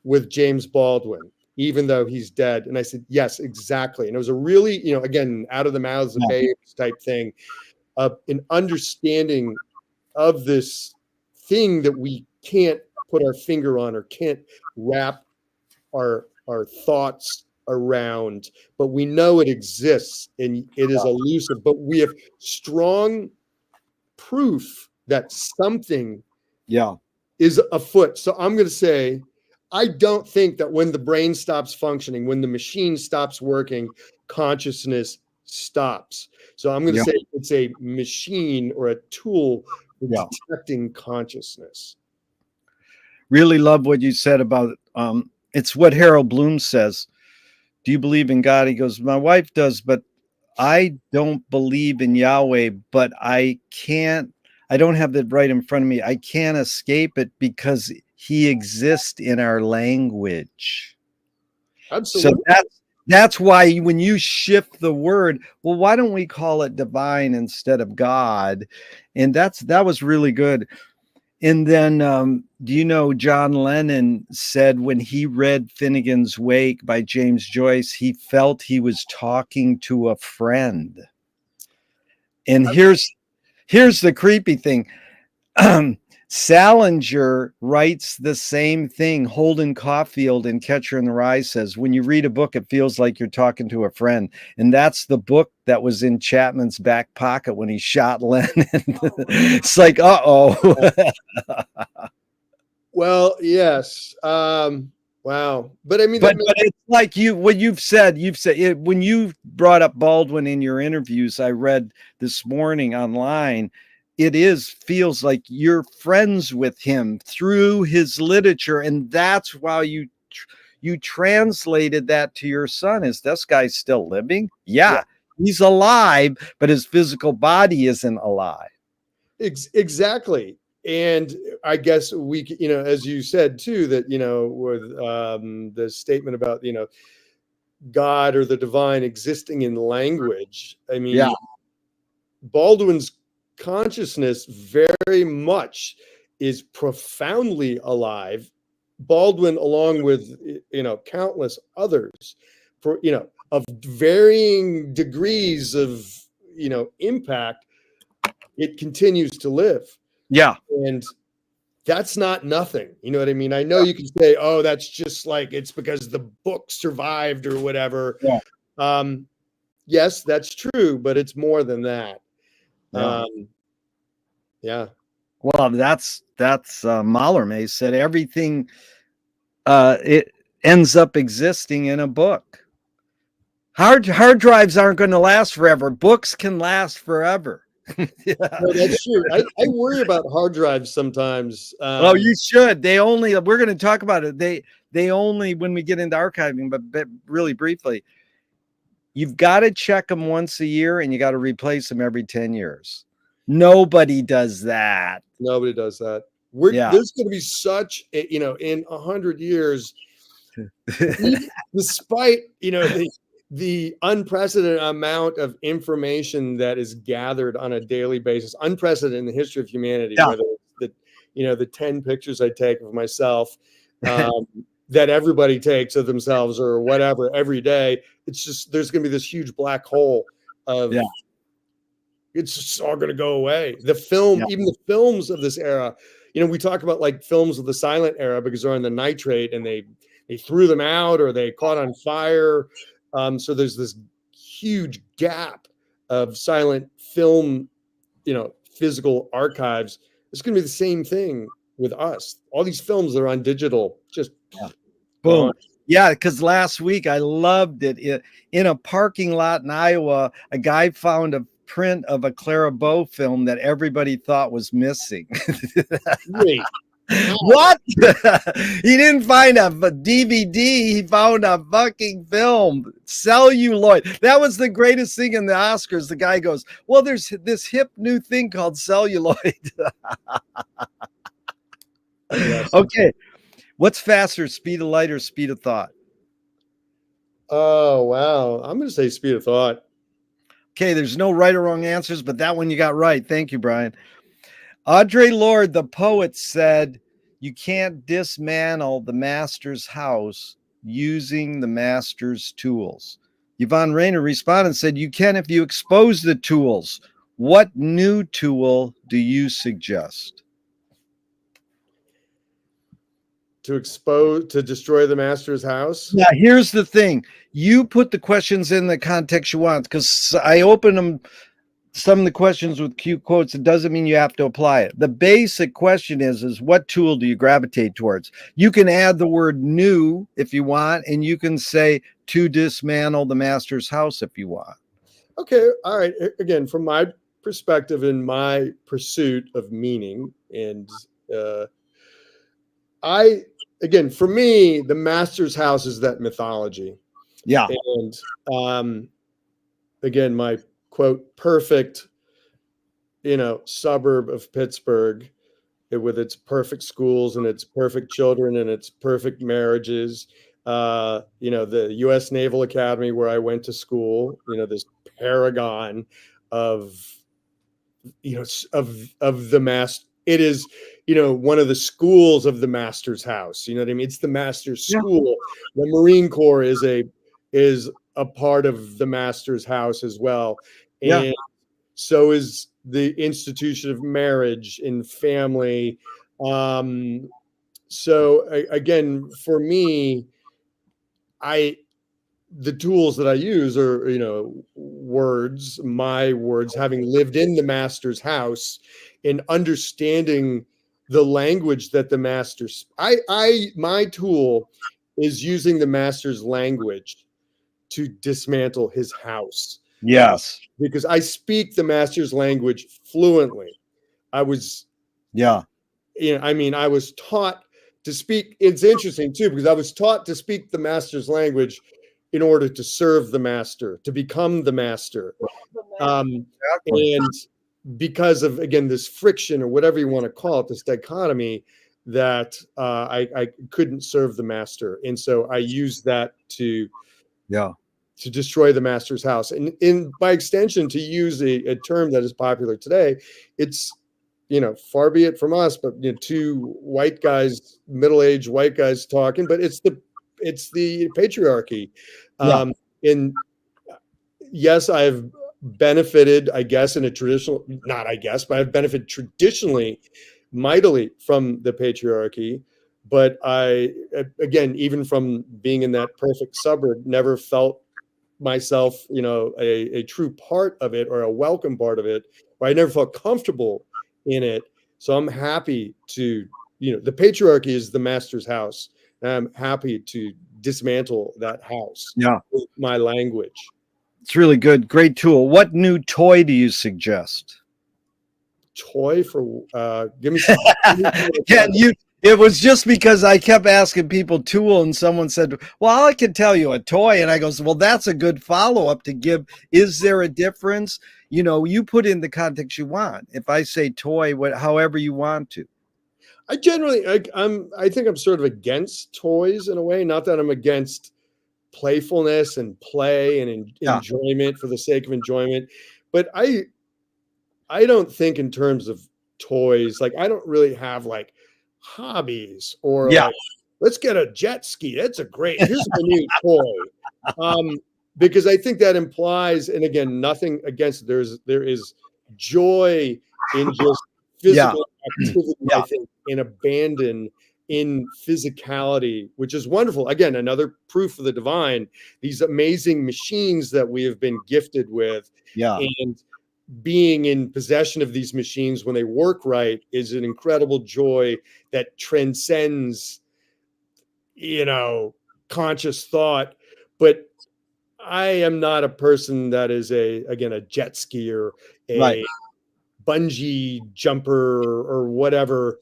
with James Baldwin, even though he's dead. And I said, yes, exactly. And it was a really, again, out of the mouths of babes type thing, an understanding of this thing that we can't put our finger on or can't wrap our thoughts around, but we know it exists and it is elusive, but we have strong proof that something Yeah. is afoot. So I'm going to say, I don't think that when the brain stops functioning, when the machine stops working, consciousness stops. So I'm going to Yeah. say it's a machine or a tool for Yeah. detecting consciousness. Really love what you said about it's what Harold Bloom says. Do you believe in God? He goes, my wife does, but I don't believe in Yahweh, but I don't have that right in front of me. I can't escape it because he exists in our language. So Absolutely. that's why when you shift the word, well, why don't we call it divine instead of God? And that was really good. And then, do you know John Lennon said when he read Finnegan's Wake by James Joyce, he felt he was talking to a friend. And here's the creepy thing. Salinger writes the same thing. Holden Caulfield in Catcher in the Rye says, when you read a book, it feels like you're talking to a friend. And that's the book that was in Chapman's back pocket when he shot Lennon. It's like, uh-oh. Well, yes. Wow. But I mean, But it's like you've said it, when you brought up Baldwin in your interviews I read this morning online, feels like you're friends with him through his literature, and that's why you translated that to your son. Is this guy still living? Yeah, he's alive, but his physical body isn't alive. Exactly. And I guess we, as you said too, that, with the statement about, God or the divine existing in language. I Yeah, mean, Baldwin's consciousness very much is profoundly alive. Baldwin, along with, countless others, of varying degrees of, impact, it continues to live. yeah, And that's not nothing. You know what I mean? I know you can say, oh, that's just like it's because the book survived or whatever. yeah, Yes, that's true, but it's more than that. yeah. Yeah. Well, that's Mallarmé said everything it ends up existing in a book. Hard drives aren't going to last forever. Books can last forever. Yeah. No, that's true. I worry about hard drives sometimes. Oh, you should. We're going to talk about it. They only, when we get into archiving, but really briefly, you've got to check them once a year and you got to replace them every 10 years. Nobody does that. Nobody does that. Yeah. There's going to be such, in 100 years, despite, the unprecedented amount of information that is gathered on a daily basis, unprecedented in the history of humanity, Yeah. whether it's the 10 pictures I take of myself, that everybody takes of themselves or whatever every day. It's just, there's going to be this huge black hole of, it's just all going to go away. Even the films of this era, we talk about like films of the silent era because they're on the nitrate and they threw them out or they caught on fire. So there's this huge gap of silent film, physical archives. It's going to be the same thing with us. All these films that are on digital, just boom. gone. Yeah, because last week I loved it. In a parking lot in Iowa, a guy found a print of a Clara Bow film that everybody thought was missing. Wait, What? He didn't find a DVD. He found a fucking film. Celluloid. That was the greatest thing in the Oscars. The guy goes, well, there's this hip new thing called celluloid. yes. Okay. What's faster, speed of light or speed of thought? Oh, wow. I'm going to say speed of thought. Okay, there's no right or wrong answers, but that one you got right. Thank you, Brian. Audre Lorde, the poet, said, you can't dismantle the master's house using the master's tools. Yvonne Rainer responded and said, you can if you expose the tools. What new tool do you suggest? to destroy the master's house. Yeah, here's the thing. You put the questions in the context you want, because I open them, some of the questions with cute quotes. It doesn't mean you have to apply it. The basic question is what tool do you gravitate towards? You can add the word new if you want, and you can say to dismantle the master's house if you want. Okay, all right. Again, from my perspective, in my pursuit of meaning, and for me, the master's house is that mythology. Yeah. And again, my quote, perfect, suburb of Pittsburgh, with its perfect schools and its perfect children and its perfect marriages. The U.S. Naval Academy, where I went to school, this paragon of, of the master. It is, one of the schools of the master's house. You know what I mean? It's the master's school. The Marine Corps is a part of the master's house as well. And so is the institution of marriage and family. So again, for me, the tools that I use are, words, my words, having lived in the master's house and understanding the language that the master's, my tool is using the master's language to dismantle his house. Yes. Because I speak the master's language fluently. I was taught to speak. It's interesting too, because I was taught to speak the master's language in order to serve the master, to become the master. And because of, again, this friction or whatever you want to call it, this dichotomy, that I couldn't serve the master. And so I used that to destroy the master's house. And by extension, to use a term that is popular today, it's, far be it from us, but two white guys, middle-aged white guys talking, but it's the patriarchy. And yes, I've benefited, I guess, in a traditional, not I guess, but I've benefited traditionally mightily from the patriarchy. But I, again, even from being in that perfect suburb, never felt myself, a true part of it or a welcome part of it, or I never felt comfortable in it. So I'm happy to, the patriarchy is the master's house. And I'm happy to dismantle that house with my language. It's really good. Great tool. What new toy do you suggest? Toy for give me it was just because I kept asking people tool, and someone said, well, I can tell you a toy. And I goes, well, that's a good follow-up to give. Is there a difference? You put in the context you want. If I say toy, however you want to. I generally, I think I'm sort of against toys in a way. Not that I'm against playfulness and play and enjoyment for the sake of enjoyment, but I don't think in terms of toys. Like, I don't really have like hobbies or like, let's get a jet ski. That's here's a new toy. Because I think that implies, and again, nothing against it. There is joy in just physical activity, I think, and abandon in physicality, which is wonderful. Again, another proof of the divine, these amazing machines that we have been gifted with. And being in possession of these machines when they work right is an incredible joy that transcends, conscious thought. But I am not a person that is a jet skier, a bungee jumper or whatever.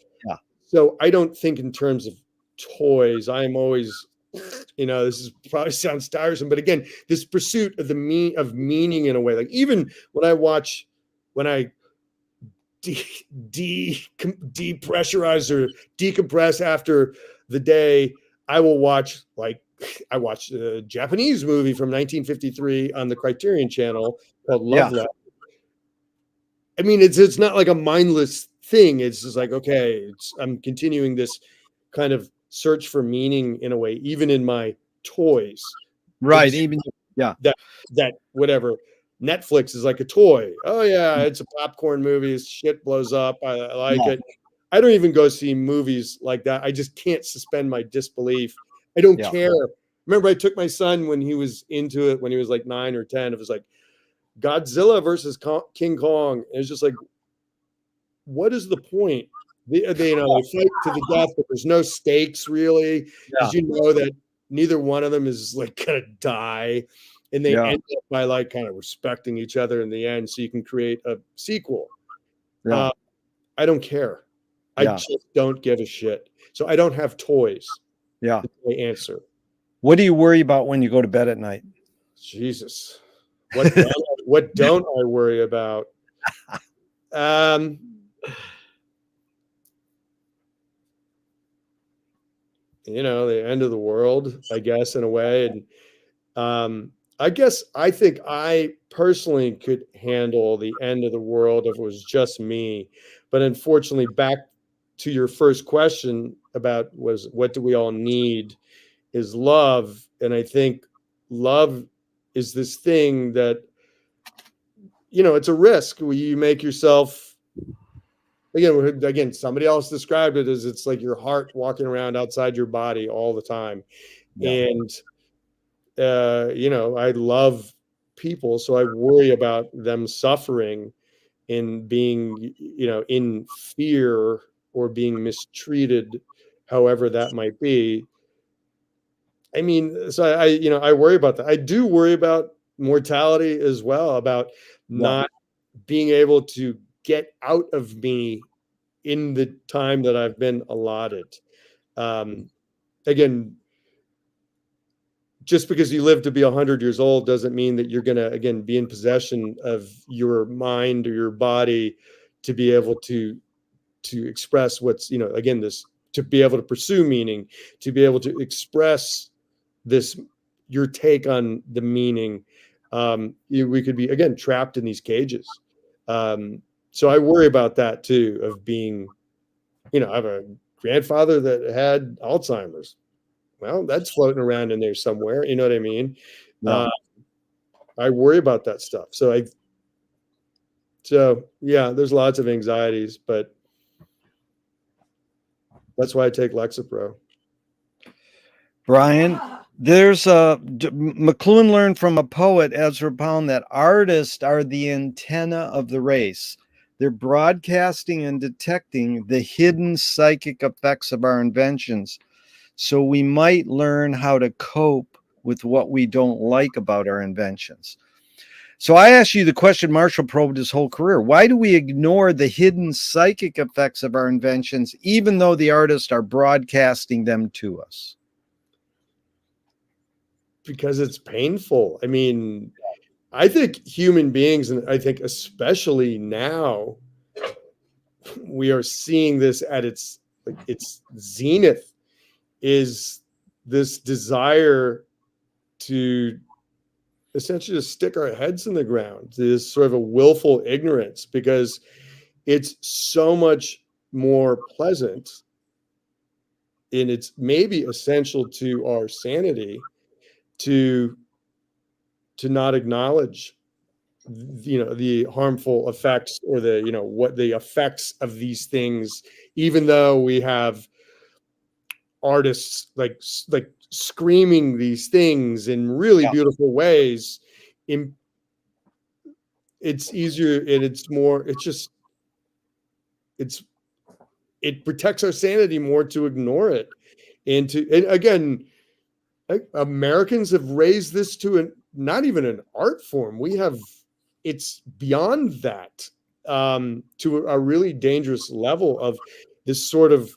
So I don't think in terms of toys. I'm always, this is probably sounds tiresome, but again, this pursuit of meaning in a way, like even when I depressurize or decompress after the day, I will watch, I watched a Japanese movie from 1953 on the Criterion Channel called Love Letter. I mean, it's not like a mindless thing. It's just like, okay, I'm continuing this kind of search for meaning in a way, even in my toys. Right. That whatever. Netflix is like a toy. Oh yeah, it's a popcorn movie. Shit blows up. I like it. I don't even go see movies like that. I just can't suspend my disbelief. I don't Yeah. care. Remember, I took my son when he was into it, when he was like 9 or 10. It was like Godzilla versus King Kong. And it's just like, what is the point? They fight to the death, but there's no stakes really, Yeah. because you know that neither one of them is like gonna die, and they Yeah. end up by like kind of respecting each other in the end, so you can create a sequel. Yeah. I don't care. I Yeah. just don't give a shit. So I don't have toys. Yeah. That's my answer. What do you worry about when you go to bed at night? Jesus, what don't I worry about? The end of the world, I guess, in a way. And I think I personally could handle the end of the world if it was just me. But unfortunately, back to your first question about was what do we all need is love. And I think love is this thing that, it's a risk where you make yourself, again, somebody else described it as it's like your heart walking around outside your body all the time. Yeah. And I love people, so I worry about them suffering and being, in fear or being mistreated, however that might be. I mean, so I worry about that. I do worry about mortality as well, about Yeah. not being able to get out of me in the time that I've been allotted. Again, just because you live to be 100 years old doesn't mean that you're going to, again, be in possession of your mind or your body to be able to express what's, again, this, to be able to pursue meaning, to be able to express this, your take on the meaning. We could be, again, trapped in these cages. So I worry about that too, of being, I have a grandfather that had Alzheimer's. Well, that's floating around in there somewhere. You know what I mean? Yeah. I worry about that stuff. So yeah, there's lots of anxieties, but that's why I take Lexapro. Brian, there's McLuhan learned from a poet, Ezra Pound, that artists are the antenna of the race. They're broadcasting and detecting the hidden psychic effects of our inventions. So we might learn how to cope with what we don't like about our inventions. So I asked you the question Marshall probed his whole career. Why do we ignore the hidden psychic effects of our inventions, even though the artists are broadcasting them to us? Because it's painful. I mean, I think human beings, and I think especially now, we are seeing this at its zenith, is this desire to essentially just stick our heads in the ground. This sort of a willful ignorance, because it's so much more pleasant, and it's maybe essential to our sanity to not acknowledge the harmful effects, or the what the effects of these things, even though we have artists like screaming these things in really beautiful ways. It's easier, and it's more, it's it protects our sanity more to ignore it. And again, Americans have raised this to not even an art form. It's beyond that, to a really dangerous level of this sort of,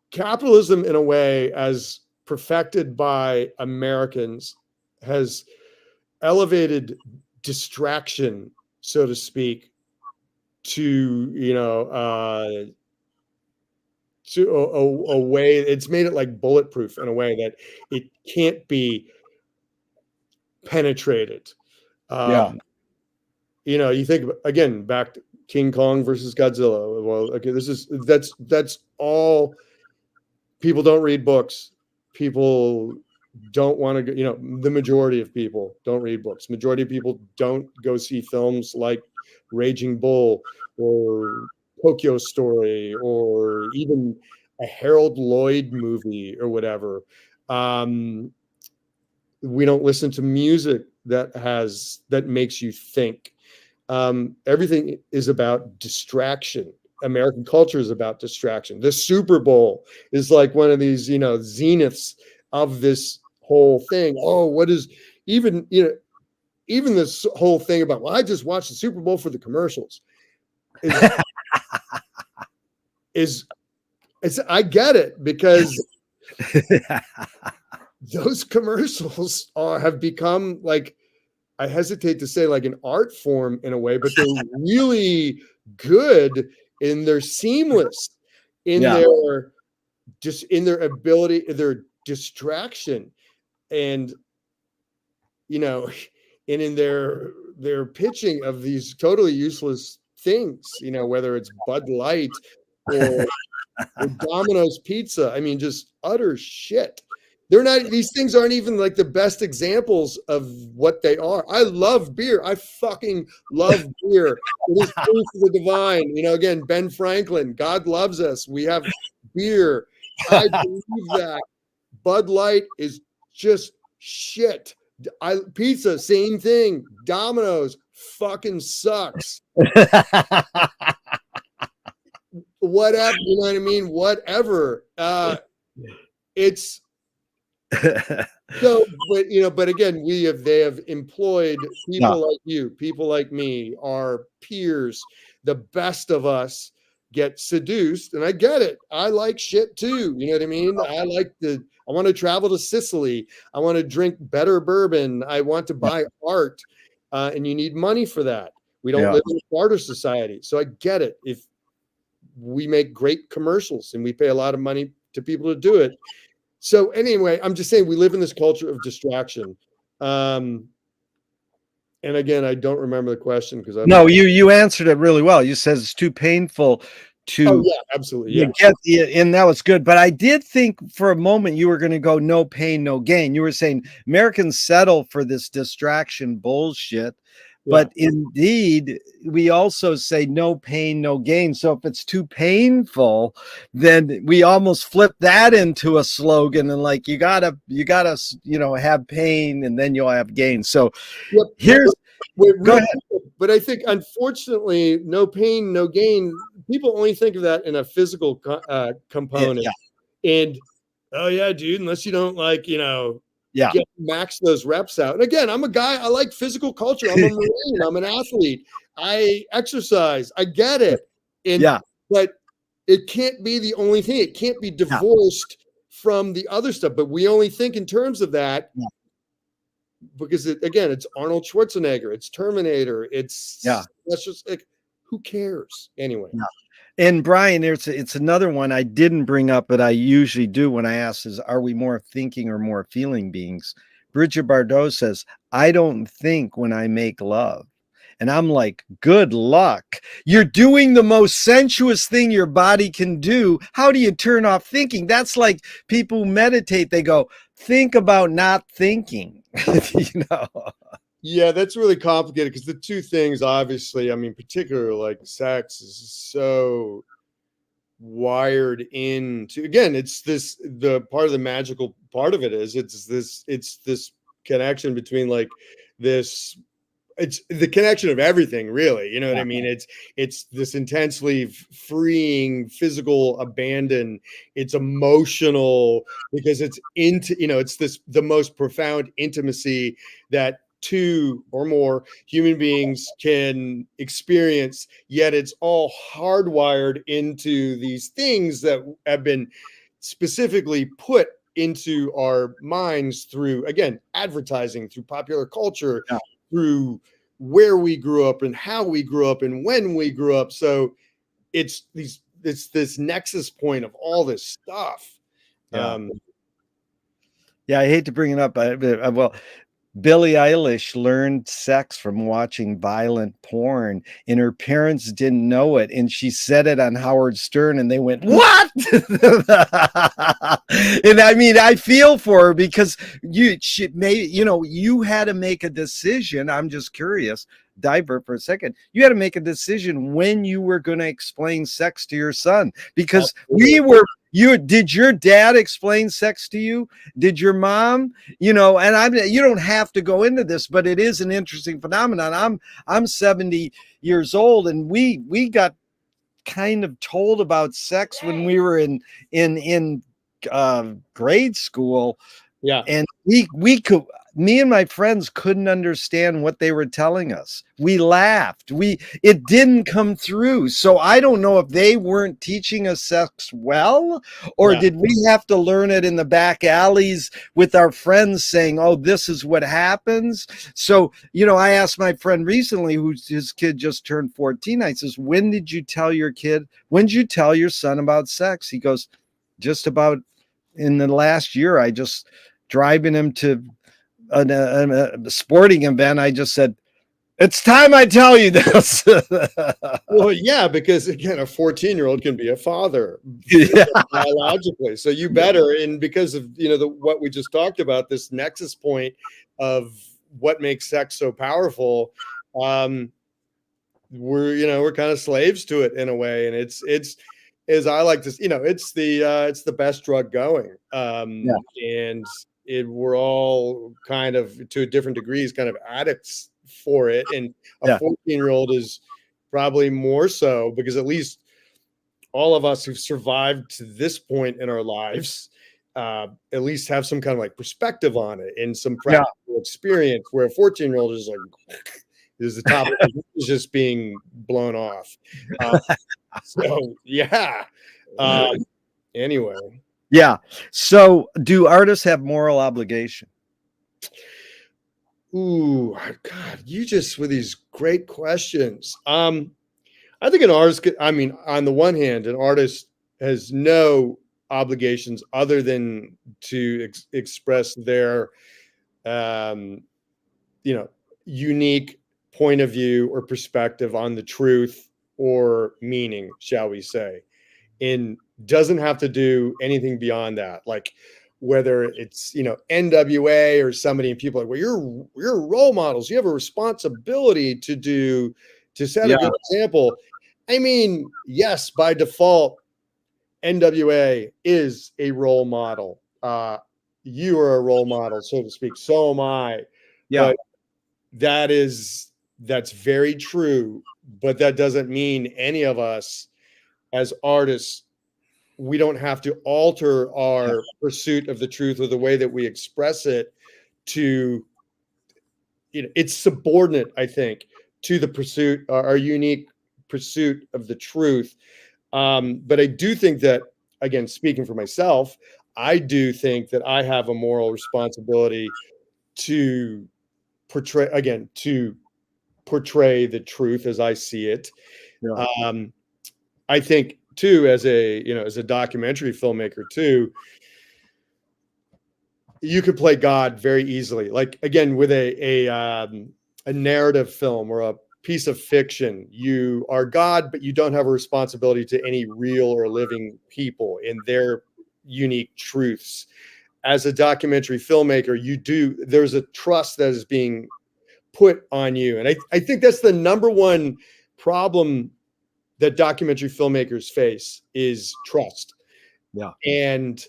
capitalism, in a way, as perfected by Americans, has elevated distraction, so to speak, to, to a way. It's made it like bulletproof in a way that it can't be penetrated. Yeah. You think again back to King Kong versus Godzilla. Well, okay, that's all. People don't read books. People don't want to go, the majority of people don't read books. Majority of people don't go see films like Raging Bull or Tokyo Story or even a Harold Lloyd movie or whatever. We don't listen to music that makes you think. Everything is about distraction. American culture is about distraction. The Super Bowl is like one of these, zeniths of this whole thing. Oh, what is even, even this whole thing about, well, I just watched the Super Bowl for the commercials is I get it, because those commercials have become, like, I hesitate to say like an art form in a way, but they're really good and they're seamless in their ability, their distraction, and and in their pitching of these totally useless things, whether it's Bud Light or Domino's Pizza. I mean, just utter shit. These things aren't even like the best examples of what they are. I love beer. I fucking love beer. It is proof of the divine. Again, Ben Franklin, God loves us. We have beer. I believe that. Bud Light is just shit. Pizza, same thing. Domino's fucking sucks. Whatever, you know what I mean? Whatever. It's so, but again, they have employed people like you, people like me, our peers. The best of us get seduced, and I get it. I like shit too. You know what I mean? I want to travel to Sicily. I want to drink better bourbon. I want to buy art, and you need money for that. We don't live in a barter society, so I get it. If we make great commercials and we pay a lot of money to people to do it. So anyway, I'm just saying we live in this culture of distraction. And again, I don't remember the question because you answered it really well. You said it's too painful to absolutely and that was good. But I did think for a moment you were going to go no pain, no gain. You were saying Americans settle for this distraction bullshit. But indeed, we also say no pain, no gain. So if it's too painful, then we almost flip that into a slogan and like you gotta have pain and then you'll have gain. So here's go ahead. But I think unfortunately, no pain, no gain. People only think of that in a physical component. And oh yeah, dude, unless you don't max those reps out. And again, I'm a guy, I like physical culture. I'm a Marine, I'm an athlete. I exercise. I get it. But it can't be the only thing. It can't be divorced from the other stuff. But we only think in terms of that because it's Arnold Schwarzenegger, it's Terminator, that's just like, who cares anyway? And Brian, it's another one I didn't bring up, but I usually do when I ask is, are we more thinking or more feeling beings? Bridget Bardot says, I don't think when I make love. And I'm like, good luck. You're doing the most sensuous thing your body can do. How do you turn off thinking? That's like people who meditate. They go, think about not thinking, Yeah, that's really complicated because the two things, obviously, I mean, particularly like sex is so wired into, again, the part of the magical part of it is it's this connection between like this, it's the connection of everything, really. You know what I mean? It's this intensely freeing physical abandon. It's emotional because it's it's the most profound intimacy that two or more human beings can experience, yet it's all hardwired into these things that have been specifically put into our minds through, again, advertising, through popular culture, through where we grew up and how we grew up and when we grew up. So it's this nexus point of all this stuff. I hate to bring it up, well, Billie Eilish learned sex from watching violent porn, and her parents didn't know it. And she said it on Howard Stern, and they went, "What?" And I mean, I feel for her because you had to make a decision. I'm just curious. divert for a second. You had to make a decision when you were going to explain sex to your son, because did your dad explain sex to you? Did your mom? And you don't have to go into this, but it is an interesting phenomenon. I'm 70 years old, and we got kind of told about sex when we were in grade school. Yeah. And me and my friends couldn't understand what they were telling us. We laughed. It didn't come through. So I don't know if they weren't teaching us sex well, or did we have to learn it in the back alleys with our friends saying, oh, this is what happens. So, I asked my friend recently, his kid just turned 14. I says, when did you tell your son about sex? He goes, just about in the last year. I just driving him to a sporting event, I just said, it's time I tell you this. Well, yeah, because again, a 14-year-old can be a father biologically. So you better, and because of what we just talked about, this nexus point of what makes sex so powerful, we're kind of slaves to it in a way, and it's as I like to, it's the best drug going, and we're all kind of, to different degrees, kind of addicts for it, and a 14-year-old is probably more so, because at least all of us who've survived to this point in our lives at least have some kind of like perspective on it and some practical experience, where a 14-year-old is like, is the top is just being blown off. So yeah. Anyway. Yeah. So do artists have moral obligation? Ooh, God, you just, with these great questions. I think an artist on the one hand, an artist has no obligations other than to express their, unique point of view or perspective on the truth or meaning, shall we say, and doesn't have to do anything beyond that. Like, whether it's NWA or somebody, and people are like, well, you're role models, you have a responsibility to set a good example. I mean, yes, by default, NWA is a role model. You are a role model, so to speak. So am I. But that's very true. But that doesn't mean any of us as artists, we don't have to alter our pursuit of the truth or the way that we express it to, it's subordinate, I think, to the pursuit, our unique pursuit of the truth. But I do think that, again, speaking for myself, I do think that I have a moral responsibility to portray the truth as I see it. I think too, as a documentary filmmaker too, you could play God very easily. Like, again, with a narrative film or a piece of fiction, you are God, but you don't have a responsibility to any real or living people in their unique truths. As a documentary filmmaker, there's a trust that is being put on you. And I think that's the number one problem that documentary filmmakers face, is trust. Yeah. And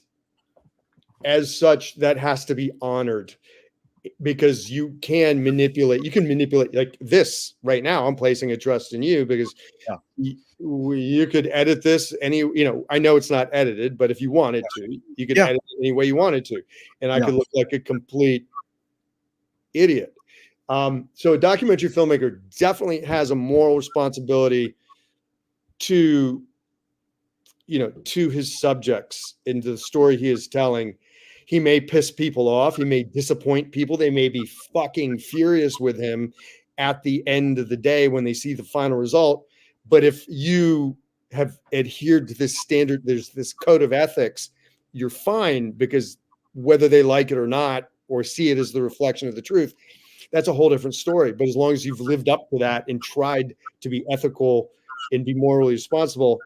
as such, that has to be honored, because you can manipulate like this right now. I'm placing a trust in you because you could edit this I know it's not edited, but if you wanted to, you could edit it any way you wanted to. And I could look like a complete idiot. So a documentary filmmaker definitely has a moral responsibility to his subjects and the story he is telling. He may piss people off. He may disappoint people. They may be fucking furious with him at the end of the day when they see the final result. But if you have adhered to this standard, there's this code of ethics, you're fine, because whether they like it or not, or see it as the reflection of the truth, that's a whole different story. But as long as you've lived up to that and tried to be ethical and be morally responsible,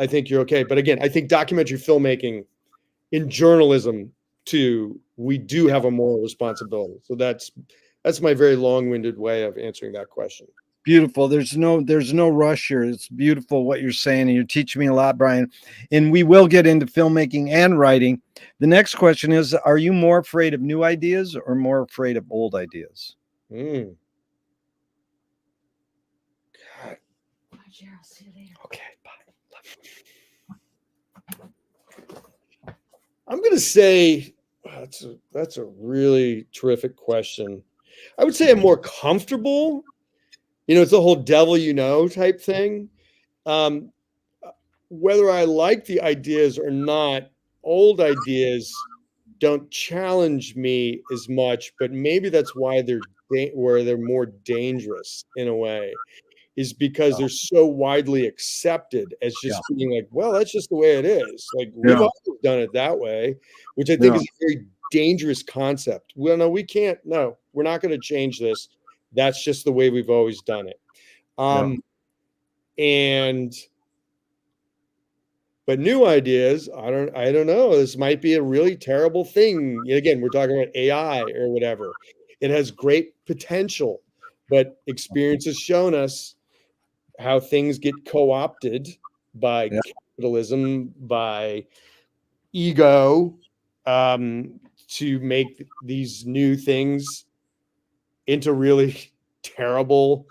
I think you're okay. But again, I think documentary filmmaking, in journalism too, we do have a moral responsibility. So that's that's my very long-winded way of answering that question. Beautiful. There's no rush here. It's beautiful what you're saying, and you're teaching me a lot, Brian. And we will get into filmmaking and writing. The next question is, are you more afraid of new ideas or more afraid of old ideas? God. Okay, bye. I'm going to say that's a really terrific question. I would say I'm more comfortable. It's the whole devil type thing. Whether I like the ideas or not, old ideas don't challenge me as much, but maybe that's why they're more dangerous in a way, is because they're so widely accepted as just being like, well, that's just the way it is. Like we've always done it that way, which I think is a very dangerous concept. Well, no, we can't. No, we're not going to change this. That's just the way we've always done it. But new ideas, I don't know. This might be a really terrible thing. Again, we're talking about AI or whatever. It has great potential, but experience has shown us how things get co-opted by capitalism, by ego, to make these new things into really terrible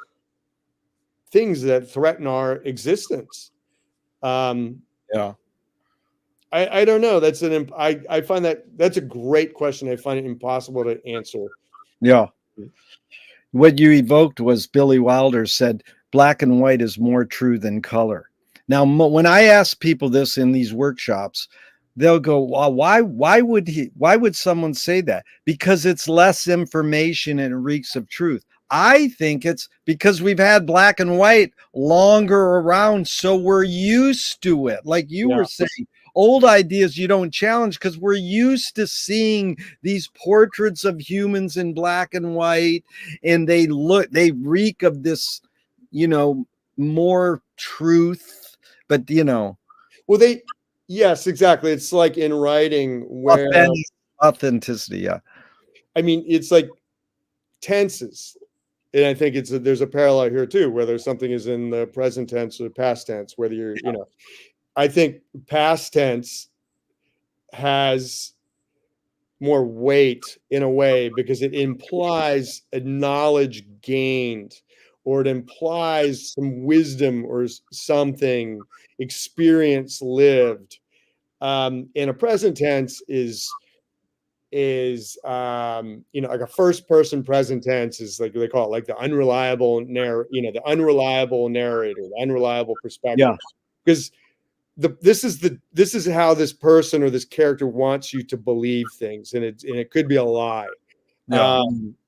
things that threaten our existence. I don't know. I find that's a great question. I find it impossible to answer. Yeah. What you evoked was Billy Wilder said, black and white is more true than color. Now, when I ask people this in these workshops, they'll go, well, why would someone say that? Because it's less information and it reeks of truth. I think it's because we've had black and white longer around, so we're used to it. Like you were saying, old ideas you don't challenge because we're used to seeing these portraits of humans in black and white, and they reek of this, more truth, but well, yes, exactly. It's like in writing where authenticity. Yeah. I mean, it's like tenses. And I think there's a parallel here too, whether something is in the present tense or past tense, whether you're, I think past tense has more weight in a way because it implies a knowledge gained, or it implies some wisdom or something, experience lived. And a present tense is like a first person present tense is like they call it, like the unreliable the unreliable narrator, the unreliable perspective. Because this is how this person or this character wants you to believe things, and it could be a lie.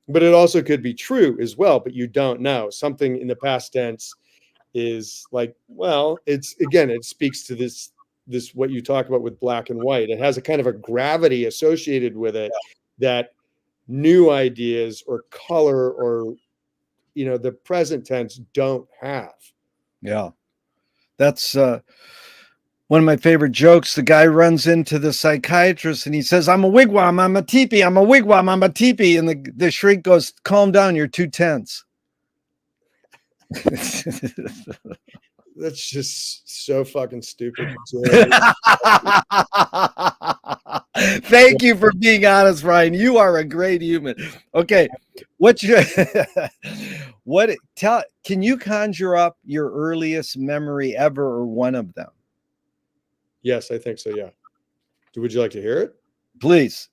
But it also could be true as well, but you don't know. Something in the past tense is like, well, it speaks to this what you talk about with black and white. It has a kind of a gravity associated with it that new ideas or color or the present tense don't have. That's one of my favorite jokes. The guy runs into the psychiatrist and he says, I'm a wigwam, I'm a teepee, I'm a wigwam, I'm a teepee. And the shrink goes, calm down, you're too tense. That's just so fucking stupid. Thank you for being honest, Ryan. You are a great human. Okay. Can you conjure up your earliest memory ever or one of them? Yes, I think so. Yeah. Would you like to hear it? Please.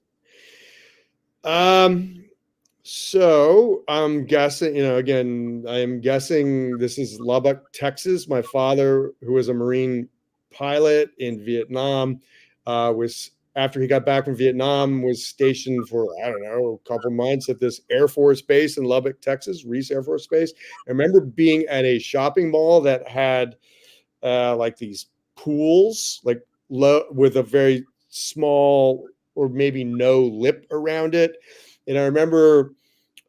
So I'm guessing, again, I am guessing this is Lubbock, Texas. My father, who was a Marine pilot in Vietnam, was, after he got back from Vietnam, was stationed for, I don't know, a couple months at this Air Force base in Lubbock, Texas, Reese Air Force Base. I remember being at a shopping mall that had like these pools, like with a very small or maybe no lip around it. And I remember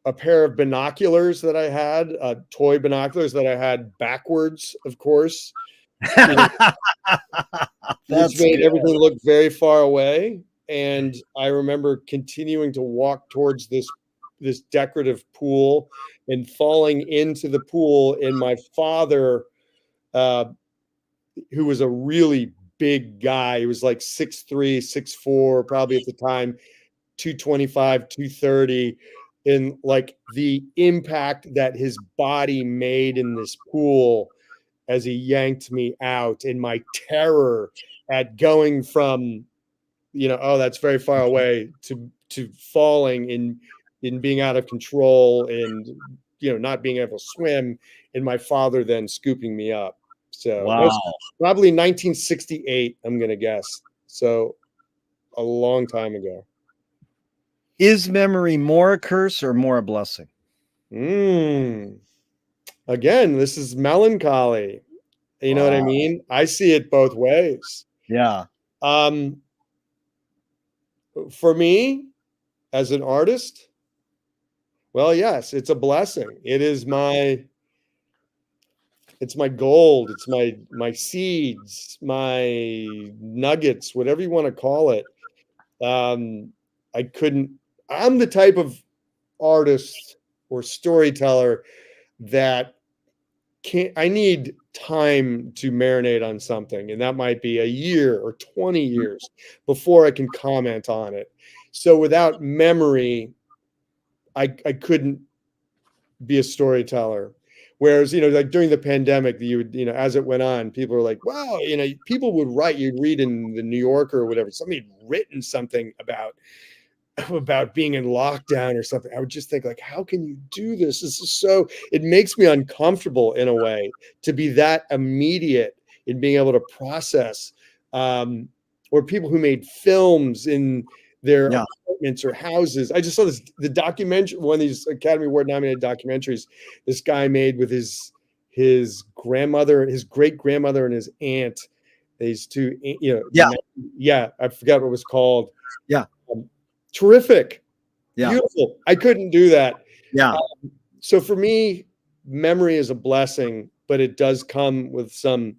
a pair of binoculars that I had, toy binoculars that I had backwards, of course, which made everything look very far away. And I remember continuing to walk towards this this decorative pool and falling into the pool. And my father, who was a really big guy, he was like 6'3", 6'4", probably at the time, 225, 230. And like the impact that his body made in this pool as he yanked me out, and my terror at going from, oh, that's very far away, to falling in being out of control, and not being able to swim, and my father then scooping me up. So that was Wow. probably 1968, I'm gonna guess. So a long time ago. Is memory more a curse or more a blessing? Again, this is melancholy. You know what I Wow. mean? I see it both ways. Yeah. Um, for me, as an artist, well, yes, it's a blessing. It's my gold, it's my seeds, my nuggets, whatever you want to call it. Um, I couldn't. I'm the type of artist or storyteller that I need time to marinate on something, and that might be a year or 20 years before I can comment on it. So without memory, I couldn't be a storyteller. Whereas, like during the pandemic, you would, as it went on, people were like, wow, people would write, you'd read in the New Yorker or whatever, somebody had written something about being in lockdown or something. I would just think, like, how can you do this? This is so, it makes me uncomfortable in a way to be that immediate in being able to process. Or people who made films in their apartments or houses. I just saw the documentary, one of these Academy Award nominated documentaries this guy made with his grandmother, his great grandmother, and his aunt. These two, I forgot what it was called. Yeah. Terrific. Yeah. Beautiful. I couldn't do that. Yeah. So for me, memory is a blessing, but it does come with some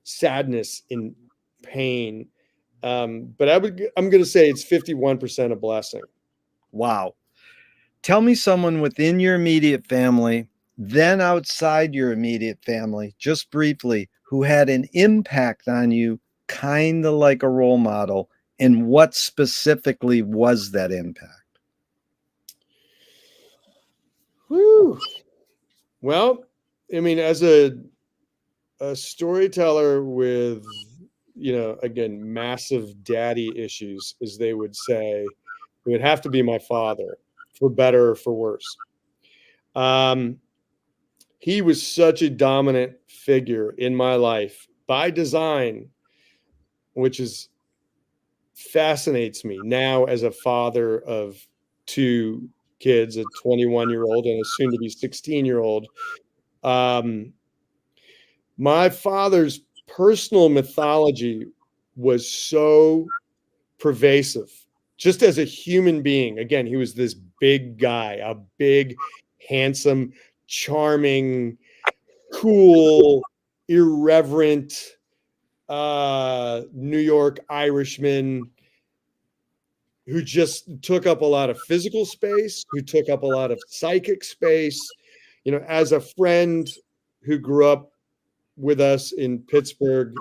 sadness and pain. But I'm going to say it's 51% a blessing. Wow. Tell me someone within your immediate family, then outside your immediate family, just briefly, who had an impact on you, kind of like a role model, and what specifically was that impact? Whew. Well, I mean, as a storyteller with, again, massive daddy issues, as they would say, it would have to be my father, for better or for worse. He was such a dominant figure in my life by design, which fascinates me now as a father of two kids, a 21-year-old and a soon to be 16-year-old. My father's personal mythology was so pervasive, just as a human being. Again, he was this big guy, a big, handsome, charming, cool, irreverent New York Irishman who just took up a lot of physical space, who took up a lot of psychic space. As a friend who grew up with us in Pittsburgh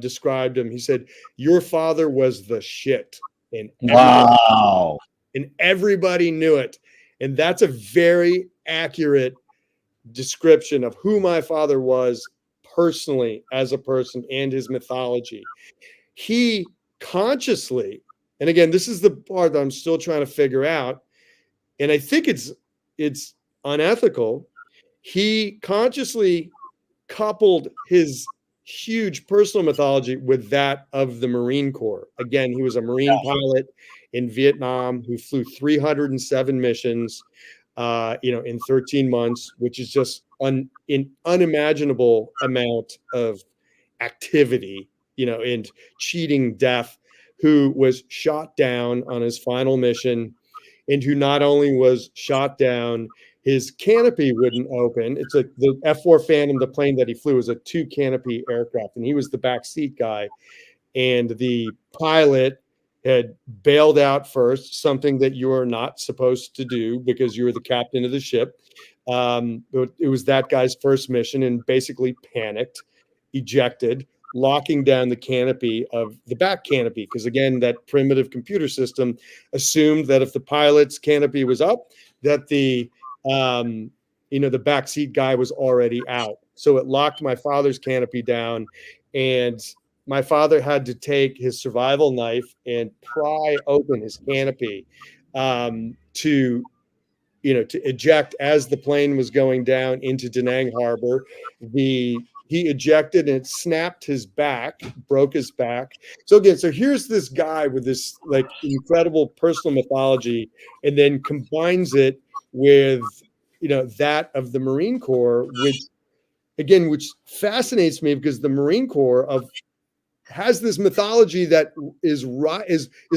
described him, he said, "Your father was the shit." And everybody knew it. And that's a very accurate description of who my father was personally as a person and his mythology. He consciously, and again, this is the part that I'm still trying to figure out, and I think it's unethical. He consciously coupled his huge personal mythology with that of the Marine Corps. Again, he was a Marine pilot in Vietnam who flew 307 missions, in 13 months, which is just an unimaginable amount of activity, and cheating death, who was shot down on his final mission, and who not only was shot down, his canopy wouldn't open. It's like the F-4 Phantom, the plane that he flew, was a 2 canopy aircraft, and he was the back seat guy. And the pilot had bailed out first, something that you are not supposed to do because you're the captain of the ship. It was that guy's first mission, and basically panicked, ejected, locking down the canopy of the back canopy. Because again, that primitive computer system assumed that if the pilot's canopy was up, that the the backseat guy was already out. So it locked my father's canopy down, and my father had to take his survival knife and pry open his canopy to eject as the plane was going down into Da Nang Harbor. He ejected and it snapped his back, broke his back. So again, so here's this guy with this like incredible personal mythology, and then combines it with that of the Marine Corps, which fascinates me because the Marine Corps has this mythology that is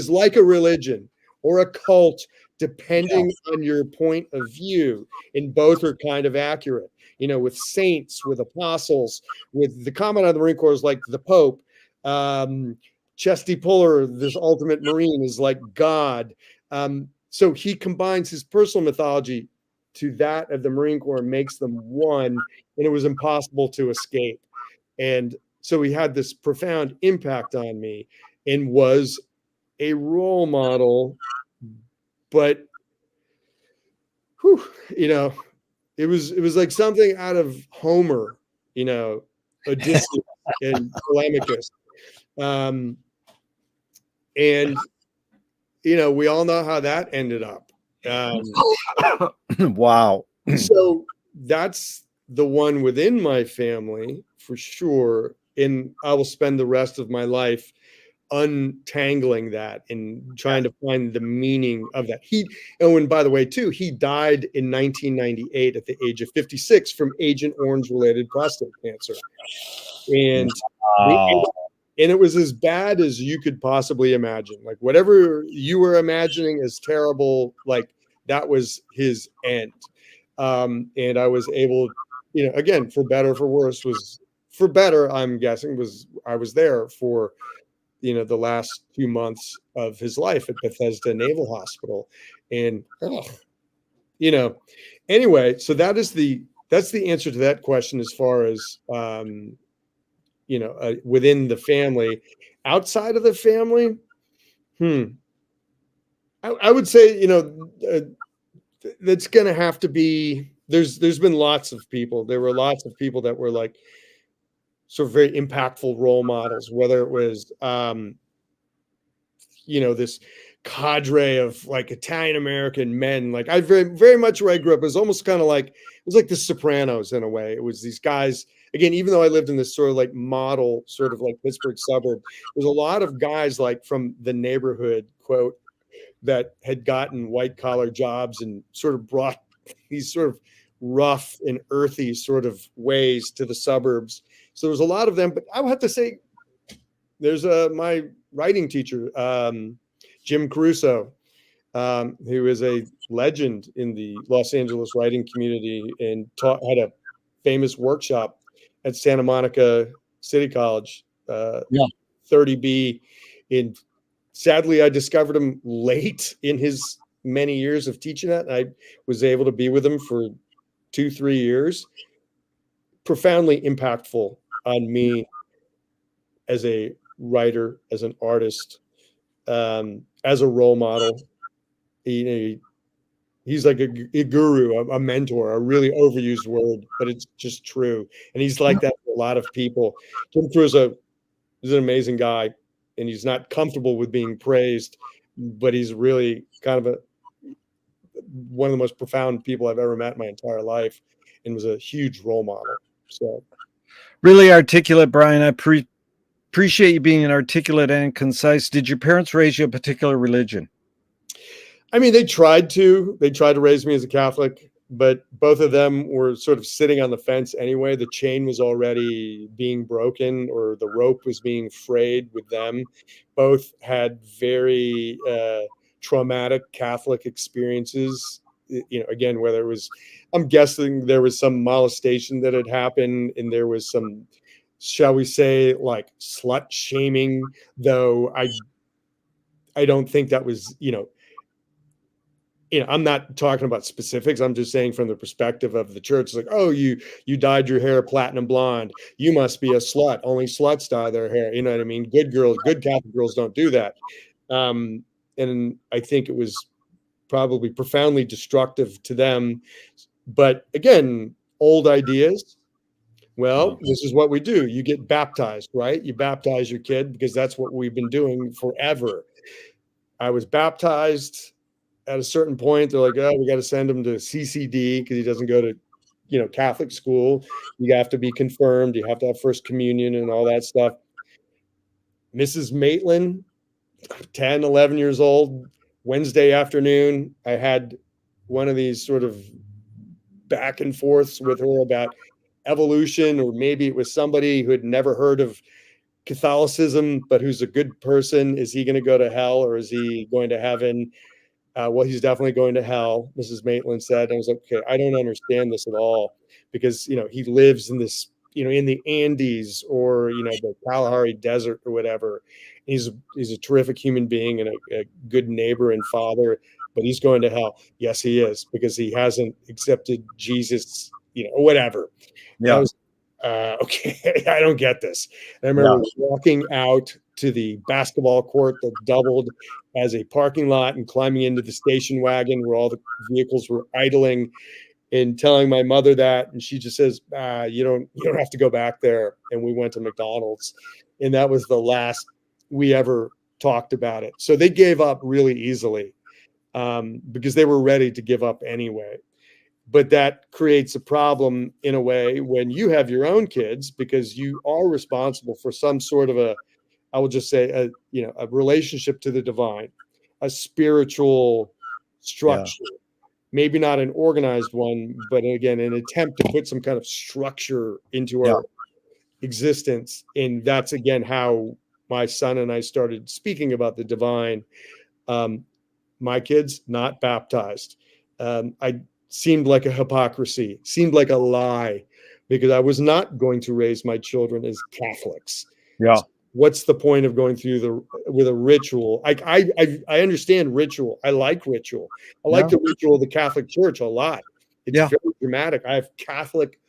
like a religion or a cult, depending on your point of view, and both are kind of accurate. With saints, with apostles, with the comment on the Marine Corps is like the Pope. Chesty Puller, this ultimate Marine, is like God. So he combines his personal mythology to that of the Marine Corps and makes them one, and it was impossible to escape. And so he had this profound impact on me and was a role model. But whew, it was like something out of Homer, Odysseus and Telemachus. And we all know how that ended up. Wow. So that's the one within my family for sure. And I will spend the rest of my life untangling that and trying to find the meaning of that. And by the way, too, he died in 1998 at the age of 56 from Agent Orange related prostate cancer. And Wow. and it was as bad as you could possibly imagine. Like whatever you were imagining as terrible, like that was his end. And I was able, again, for better, for worse, was for better, I'm guessing, I was there for the last 2 months of his life at Bethesda Naval Hospital. And anyway, so that's the answer to that question as far as within the family. Outside of the family, I would say that's going to have to be. There's been lots of people. There were lots of people that were like sort of very impactful role models, whether it was this cadre of like Italian American men. Like I very, very much where I grew up, it was almost kind of like, it was like the Sopranos in a way. It was these guys, again, even though I lived in this sort of like model, sort of like Pittsburgh suburb, there's a lot of guys like from the neighborhood, quote, that had gotten white collar jobs and sort of brought these sort of rough and earthy sort of ways to the suburbs. So there was a lot of them, but I would have to say there's my writing teacher, Jim Caruso, who is a legend in the Los Angeles writing community and had a famous workshop at Santa Monica City College, 30B. And sadly, I discovered him late in his many years of teaching that. I was able to be with him for 2-3 years. Profoundly impactful on me as a writer, as an artist, as a role model. He's like a guru, a mentor, a really overused word, but it's just true. And he's like that for a lot of people. Jim Caruso is an amazing guy, and he's not comfortable with being praised, but he's really kind of one of the most profound people I've ever met in my entire life, and was a huge role model. So, really articulate, Brian. I appreciate you being articulate and concise. Did your parents raise you a particular religion? I mean, they tried to raise me as a Catholic, but both of them were sort of sitting on the fence anyway. The chain was already being broken, or the rope was being frayed with them. Both had very traumatic Catholic experiences. Again, whether it was, I'm guessing there was some molestation that had happened, and there was some, shall we say, like slut shaming, though I I don't think that was, I'm not talking about specifics. I'm just saying from the perspective of the church, it's like, oh, you dyed your hair platinum blonde. You must be a slut. Only sluts dye their hair. You know what I mean? Good girls, good Catholic girls don't do that. And I think it was probably profoundly destructive to them. But again, old ideas. Well, this is what we do. You get baptized, right? You baptize your kid because that's what we've been doing forever. I was baptized at a certain point. They're like, oh, we got to send him to CCD because he doesn't go to, Catholic school. You have to be confirmed. You have to have first communion and all that stuff. Mrs. Maitland, 10, 11 years old, Wednesday afternoon, I had one of these sort of back and forths with her about evolution, or maybe it was somebody who had never heard of Catholicism, but who's a good person. Is he going to go to hell or is he going to heaven? Well, he's definitely going to hell, Mrs. Maitland said. And I was like, okay, I don't understand this at all because, he lives in this, in the Andes or, the Kalahari Desert or whatever. He's a terrific human being and a good neighbor and father, but he's going to hell. Yes, he is, because he hasn't accepted Jesus, or whatever. Yeah. I was, okay, I don't get this. And I remember walking out to the basketball court that doubled as a parking lot and climbing into the station wagon where all the vehicles were idling and telling my mother that. And she just says, you don't have to go back there. And we went to McDonald's. And that was the last we ever talked about it. So they gave up really easily because they were ready to give up anyway. But that creates a problem in a way when you have your own kids, because you are responsible for some sort of I will just say, a relationship to the divine, a spiritual structure, maybe not an organized one, but again, an attempt to put some kind of structure into our existence. And that's, again, how my son and I started speaking about the divine. My kids, not baptized. I seemed like a hypocrisy, seemed like a lie, because I was not going to raise my children as Catholics. Yeah. So what's the point of going through with a ritual? I understand ritual. I like ritual. I like the ritual of the Catholic Church a lot. It's very dramatic. I have Catholic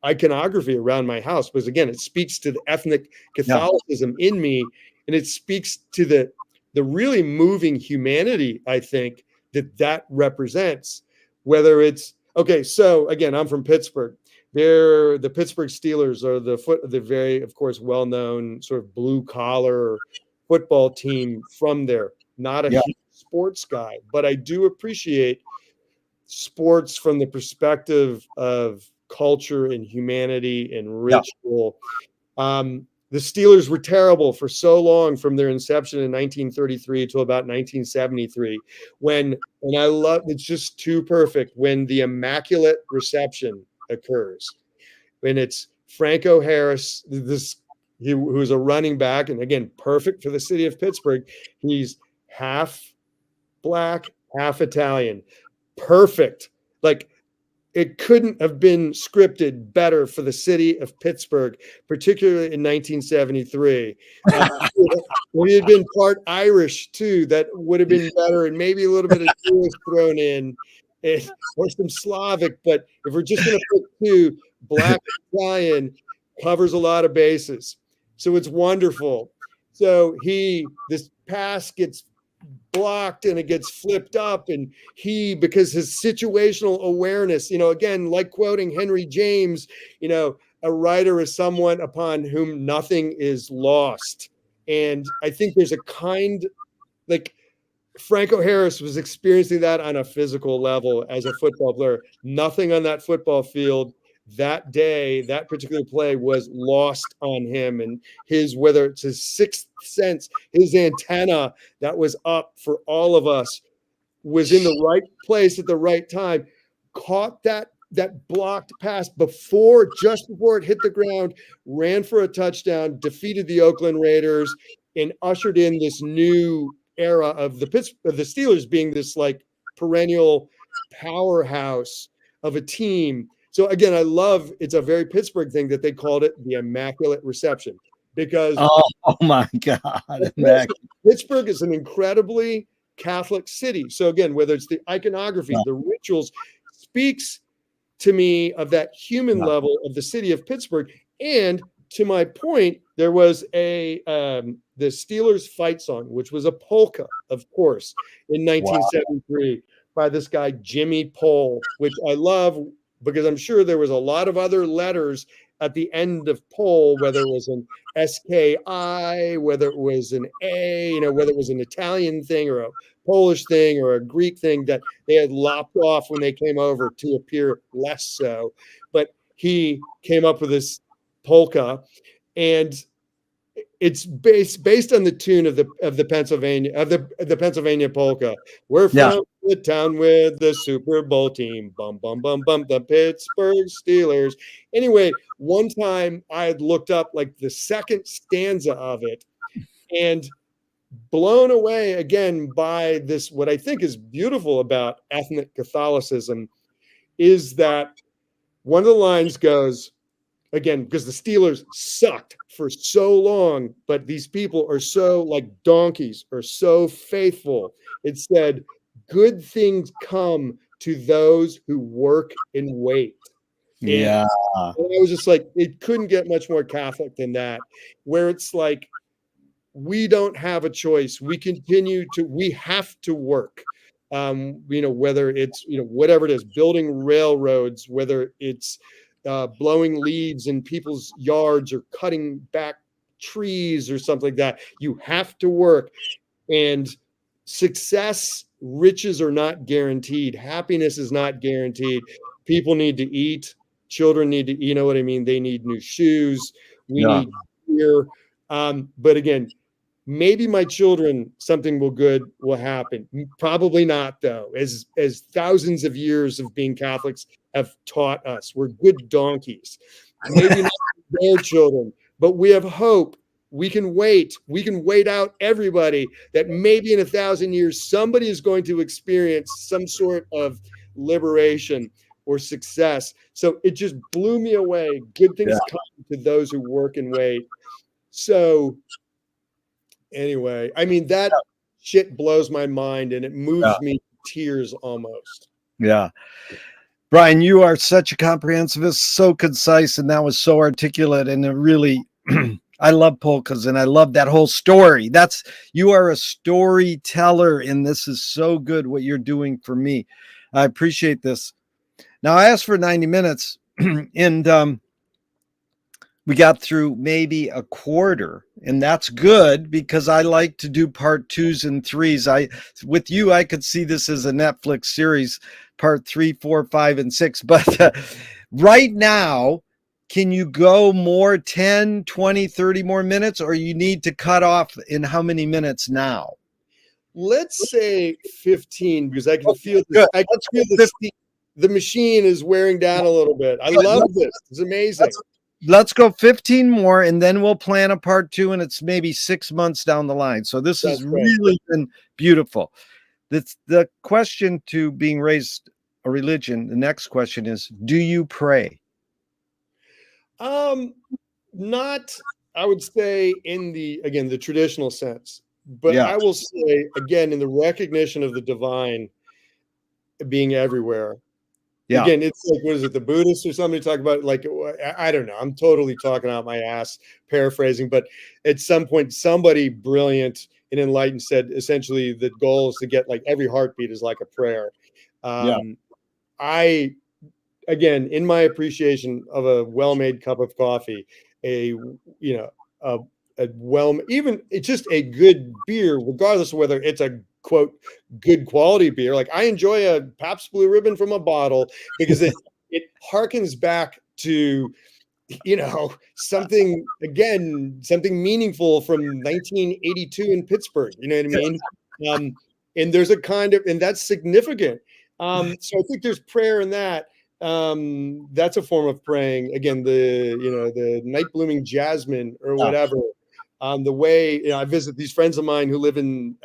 iconography around my house because, again, it speaks to the ethnic Catholicism in me, and it speaks to the really moving humanity, I think, that represents. Whether it's okay, so again, I'm from Pittsburgh. The Pittsburgh Steelers are the very, of course, well-known sort of blue-collar football team from there. Not a huge sports guy, but I do appreciate sports from the perspective of culture and humanity and ritual. The Steelers were terrible for so long, from their inception in 1933 to about 1973, and I love, it's just too perfect, when the Immaculate Reception occurs, when it's Franco Harris, who's a running back, and again, perfect for the city of Pittsburgh. He's half black, half Italian. Perfect. Like, it couldn't have been scripted better for the city of Pittsburgh, particularly in 1973. When he had been part Irish too, that would have been better, and maybe a little bit of Jewish thrown in, or some Slavic. But if we're just going to put two, black Italian covers a lot of bases. So it's wonderful. So this pass gets blocked and it gets flipped up, and because his situational awareness, again, like quoting Henry James, a writer is someone upon whom nothing is lost. And I think there's a kind, like, Franco Harris was experiencing that on a physical level as a football player. Nothing on that football field that day, that particular play, was lost on him. And whether it's his sixth sense, his antenna that was up for all of us, was in the right place at the right time, caught that blocked pass just before it hit the ground, ran for a touchdown, defeated the Oakland Raiders, and ushered in this new era of the Steelers being this like perennial powerhouse of a team. So again, it's a very Pittsburgh thing that they called it the Immaculate Reception, because oh my God, Pittsburgh is an incredibly Catholic city. So again, whether it's the iconography, the rituals, speaks to me of that human level of the city of Pittsburgh. And to my point, there was the Steelers fight song, which was a polka, of course, in 1973 by this guy Jimmy Pole, which I love because I'm sure there was a lot of other letters at the end of Pole, whether it was an SKI, whether it was an A, whether it was an Italian thing or a Polish thing or a Greek thing that they had lopped off when they came over to appear less so. But he came up with this polka, and it's based on the tune of the Pennsylvania polka. We're from the town with the Super Bowl team. Bum bum bum bum. The Pittsburgh Steelers. Anyway, one time I had looked up like the second stanza of it, and blown away again by this. What I think is beautiful about ethnic Catholicism is that one of the lines goes, again, because the Steelers sucked for so long, but these people are so like donkeys, are so faithful. It said, good things come to those who work and wait. And I was just like, it couldn't get much more Catholic than that, where it's like, we don't have a choice. We have to work. Whether it's, whatever it is, building railroads, whether it's blowing leaves in people's yards or cutting back trees or something like that. You have to work. And success, riches are not guaranteed. Happiness is not guaranteed. People need to eat. Children need to, what I mean? They need new shoes. We need beer. But again, maybe my children, something good will happen. Probably not, though, as thousands of years of being Catholics have taught us. We're good donkeys. Maybe not their children, but we have hope. We can wait. We can wait out everybody that maybe in 1,000 years, somebody is going to experience some sort of liberation or success. So it just blew me away. Good things come to those who work and wait. So anyway, I mean, that shit blows my mind and it moves me to tears almost. Yeah. Brian, you are such a comprehensivist, so concise, and that was so articulate. And it really, I love polkas and I love that whole story. You are a storyteller, and this is so good what you're doing for me. I appreciate this. Now, I asked for 90 minutes and we got through maybe a quarter, and that's good because I like to do part 2s and 3s. With you, I could see this as a Netflix series, part 3, 4, 5, and 6. But right now, can you go more 10, 20, 30 more minutes, or you need to cut off in how many minutes now? Let's say 15, because I can feel this. I can feel the machine is wearing down a little bit. I love this. It's amazing. Let's go 15 more, and then we'll plan a part 2, and it's maybe 6 months down the line. So this has really been beautiful. The question to being raised a religion, the next question is, do you pray? Not, I would say, in the traditional sense, but I will say, again, in the recognition of the divine being everywhere. Yeah. Again, it's like, what is it, the Buddhists or somebody talk about, like, I don't know. I'm totally talking out my ass, paraphrasing, but at some point, somebody brilliant and enlightened said, essentially, the goal is to get like every heartbeat is like a prayer. Again, in my appreciation of a well-made cup of coffee, even it's just a good beer, regardless of whether it's a quote good quality beer. Like, I enjoy a Pabst Blue Ribbon from a bottle because it harkens back to something meaningful from 1982 in Pittsburgh. You know what I mean? And there's and that's significant. So I think there's prayer in that. That's a form of praying. Again, the night blooming jasmine or whatever. The way I visit these friends of mine who live in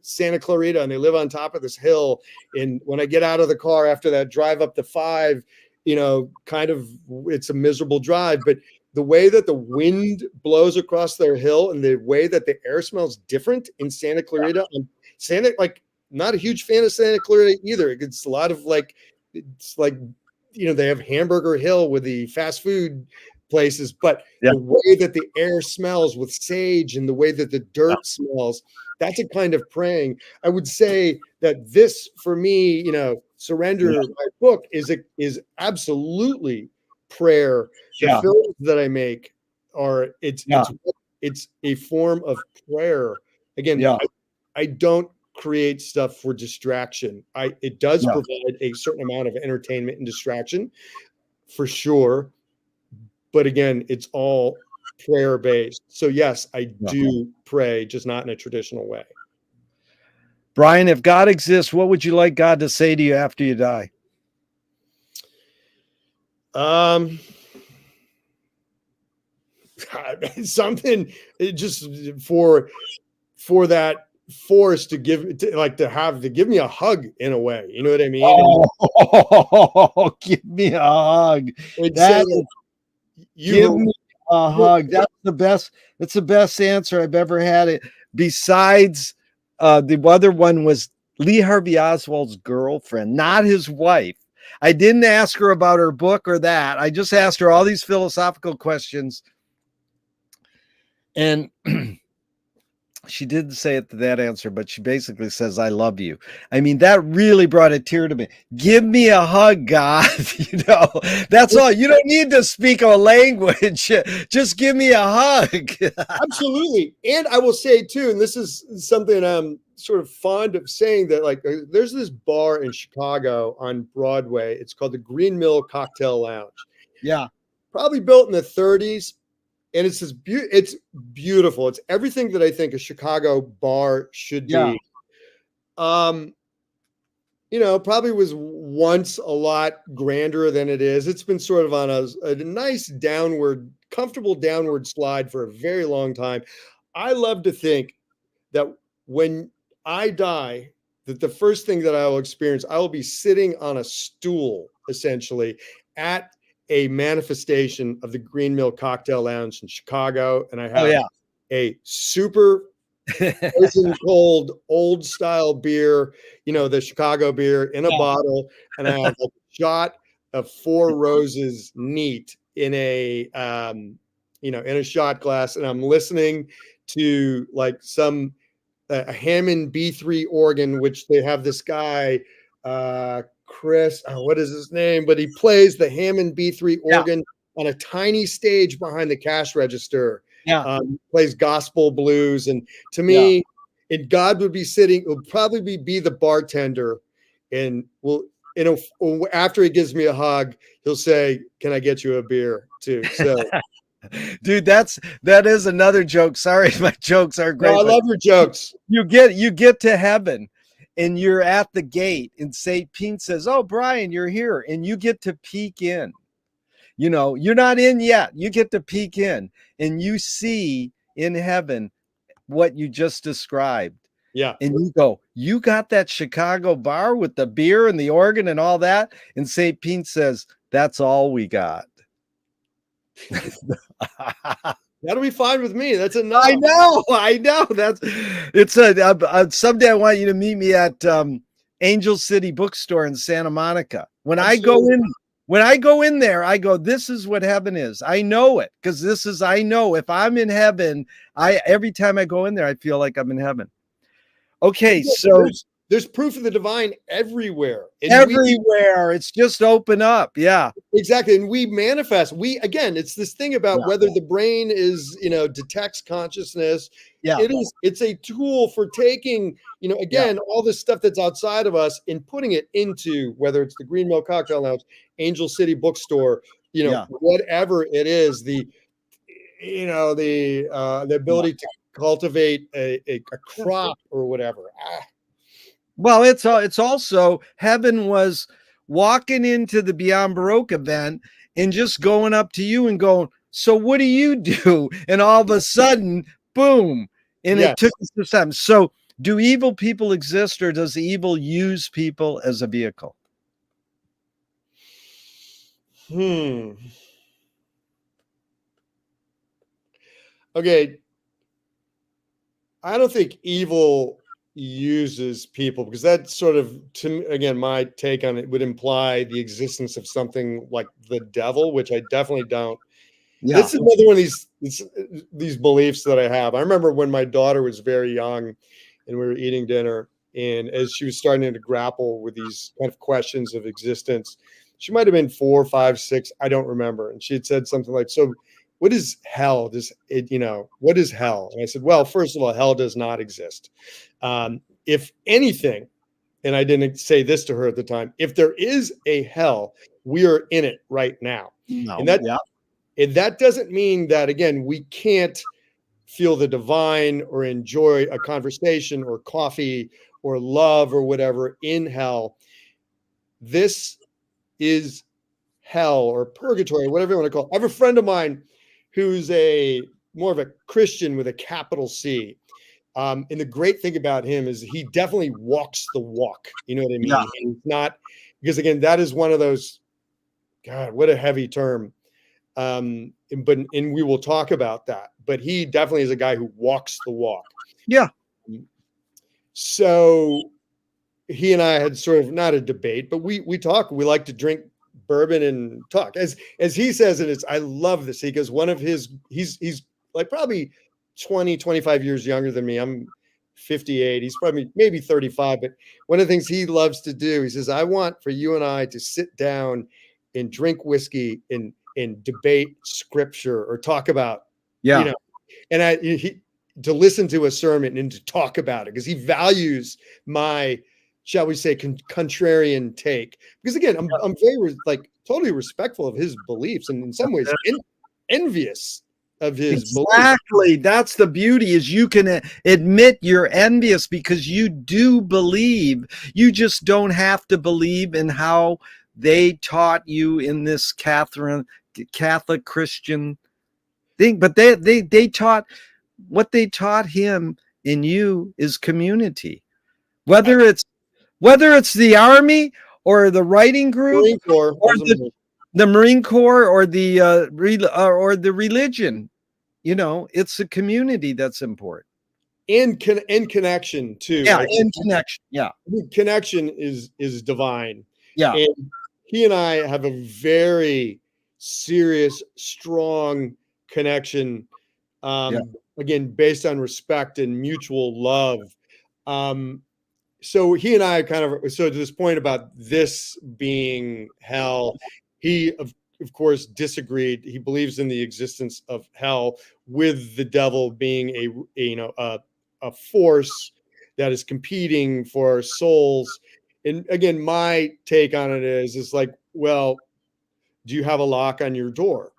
Santa Clarita, and they live on top of this hill. And when I get out of the car after that drive up the 5, it's a miserable drive, but the way that the wind blows across their hill and the way that the air smells different in Santa Clarita. Santa, like, not a huge fan of Santa Clarita either. It's a lot of like, it's like, they have Hamburger Hill with the fast food places, but Yeah. the way that the air smells with sage and the way that the dirt smells, that's a kind of praying. I would say that this, for me, Surrender, my book, is absolutely prayer. The Yeah. films that I make are it's a form of prayer. Again, Yeah. I don't create stuff for distraction. It does provide a certain amount of entertainment and distraction for sure. But again, it's all prayer based. So yes, I do pray, just not in a traditional way. Brian, if God exists, what would you like God to say to you after you die? Something just for that force to give me a hug in a way. You know what I mean? Oh, give me a hug. Give me a hug. That's the best. That's the best answer I've ever had. It besides the other one was Lee Harvey Oswald's girlfriend, not his wife. I didn't ask her about her book or that. I just asked her all these philosophical questions. And she didn't say it to that answer, but she basically says, I love you. I mean, that really brought a tear to me. Give me a hug, God. That's all. You don't need to speak a language. Just give me a hug. Absolutely. And I will say too, and this is something I'm sort of fond of saying, that like there's this bar in Chicago on Broadway. It's called the Green Mill Cocktail Lounge. Yeah. Probably built in the 30s. And it's it's beautiful. It's everything that I think a Chicago bar should be. Probably was once a lot grander than it is. It's been sort of on a nice comfortable downward slide for a very long time. I love to think that when I die, that the first thing that I will experience, I will be sitting on a stool, essentially, at a manifestation of the Green Mill Cocktail Lounge in Chicago. And I have a super frozen cold, old style beer, the Chicago beer in a bottle. And I have a shot of Four Roses neat in a, in a shot glass. And I'm listening to like a Hammond B3 organ, which they have this guy, Chris, what is his name? But he plays the Hammond B3 organ on a tiny stage behind the cash register. Plays gospel blues. And to me, and God would probably be the bartender, and after he gives me a hug, he'll say, "Can I get you a beer too?" So dude, that is another joke. Sorry, my jokes are great. No, I love your jokes. You get to heaven and you're at the gate and St. Pete says, "Oh, Brian, you're here." And you get to peek in. You're not in yet. You get to peek in and you see in heaven what you just described. Yeah. And you go, "You got that Chicago bar with the beer and the organ and all that?" And St. Pete says, "That's all we got." That'll be fine with me. That's enough. I know. Someday I want you to meet me at Angel City Bookstore in Santa Monica. When I go in there, I go, "This is what heaven is." I know it because I know if I'm in heaven, every time I go in there, I feel like I'm in heaven. Okay, so there's proof of the divine everywhere. Everywhere. It's just open up. Yeah. Exactly. And we manifest. It's this thing about whether the brain is, detects consciousness. Yeah. It's a tool for taking, all this stuff that's outside of us and putting it into, whether it's the Green Mill Cocktail Lounge, Angel City Bookstore, whatever it is, the ability to cultivate a crop or whatever. Well, it's also heaven was walking into the Beyond Baroque event and just going up to you and going, "So what do you do?" And all of a sudden, boom. And it took us to time. So do evil people exist, or does evil use people as a vehicle? Okay, I don't think evil uses people, because that sort of, to me, again, my take on it would imply the existence of something like the devil, which I definitely don't. Yeah. This is another one of these beliefs that I have. I remember when my daughter was very young and we were eating dinner, and as she was starting to grapple with these kind of questions of existence, she might have been 4, 5, 6, I don't remember. And she had said something like, "So what is hell? Does it, what is hell?" And I said, "Well, first of all, hell does not exist. If anything," and I didn't say this to her at the time, "if there is a hell, we are in it right now." And No. that Yeah. and that doesn't mean that, again, we can't feel the divine or enjoy a conversation or coffee or love or whatever in hell. This is hell or purgatory, whatever you want to call it. I have a friend of mine who's a more of a Christian with a capital C. And the great thing about him is he definitely walks the walk. You know what I Yeah. mean? And it's not, because again, that is one of those, God, what a heavy term. And we will talk about that. But he definitely is a guy who walks the walk. Yeah. So he and I had sort of not a debate, but we talk. We like to drink bourbon and talk. As he says, and it's, I love this. He goes, one of his, he's like probably 20, 25 years younger than me. I'm 58. He's probably maybe 35. But one of the things he loves to do, he says, "I want for you and I to sit down and drink whiskey and debate scripture or talk about, you Yeah. know, and he to listen to a sermon and to talk about it, because he values my, shall we say, contrarian take. Because again, I'm very like totally respectful of his beliefs, and in some ways envious of his beliefs. Exactly. That's the beauty, is you can admit you're envious because you do believe. You just don't have to believe in how they taught you in this Catholic Christian thing, but they taught, what they taught him in you is community. I, Whether it's the army or the writing group Marine Corps, I or was a Marine. the Marine Corps or or the religion, it's the community that's important. And connection too. Yeah, I in connection. Yeah, think connection is divine, yeah, and he and I have a very serious, strong connection. yeah, Again, based on respect and mutual love. Um, so he and I kind of, so to this point about this being hell, he of course disagreed. He believes in the existence of hell, with the devil being a force that is competing for our souls. And again, my take on it is like, well, do you have a lock on your door?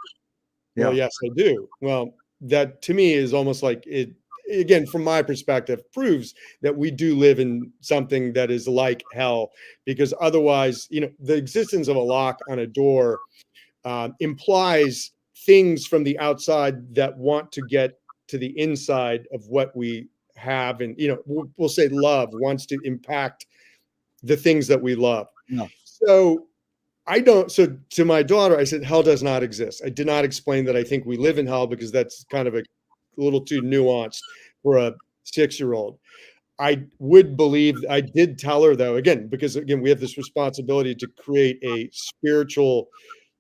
Well, yeah. yes, I do. Well, that to me is almost like it, again, from my perspective, proves that we do live in something that is like hell, because otherwise, the existence of a lock on a door implies things from the outside that want to get to the inside of what we have. And, we'll say love wants to impact the things that we love. No. So I don't. So to my daughter, I said, hell does not exist. I did not explain that I think we live in hell, because that's kind of a little too nuanced for a 6-year-old. I would believe, I did tell her though, again, because again, we have this responsibility to create a spiritual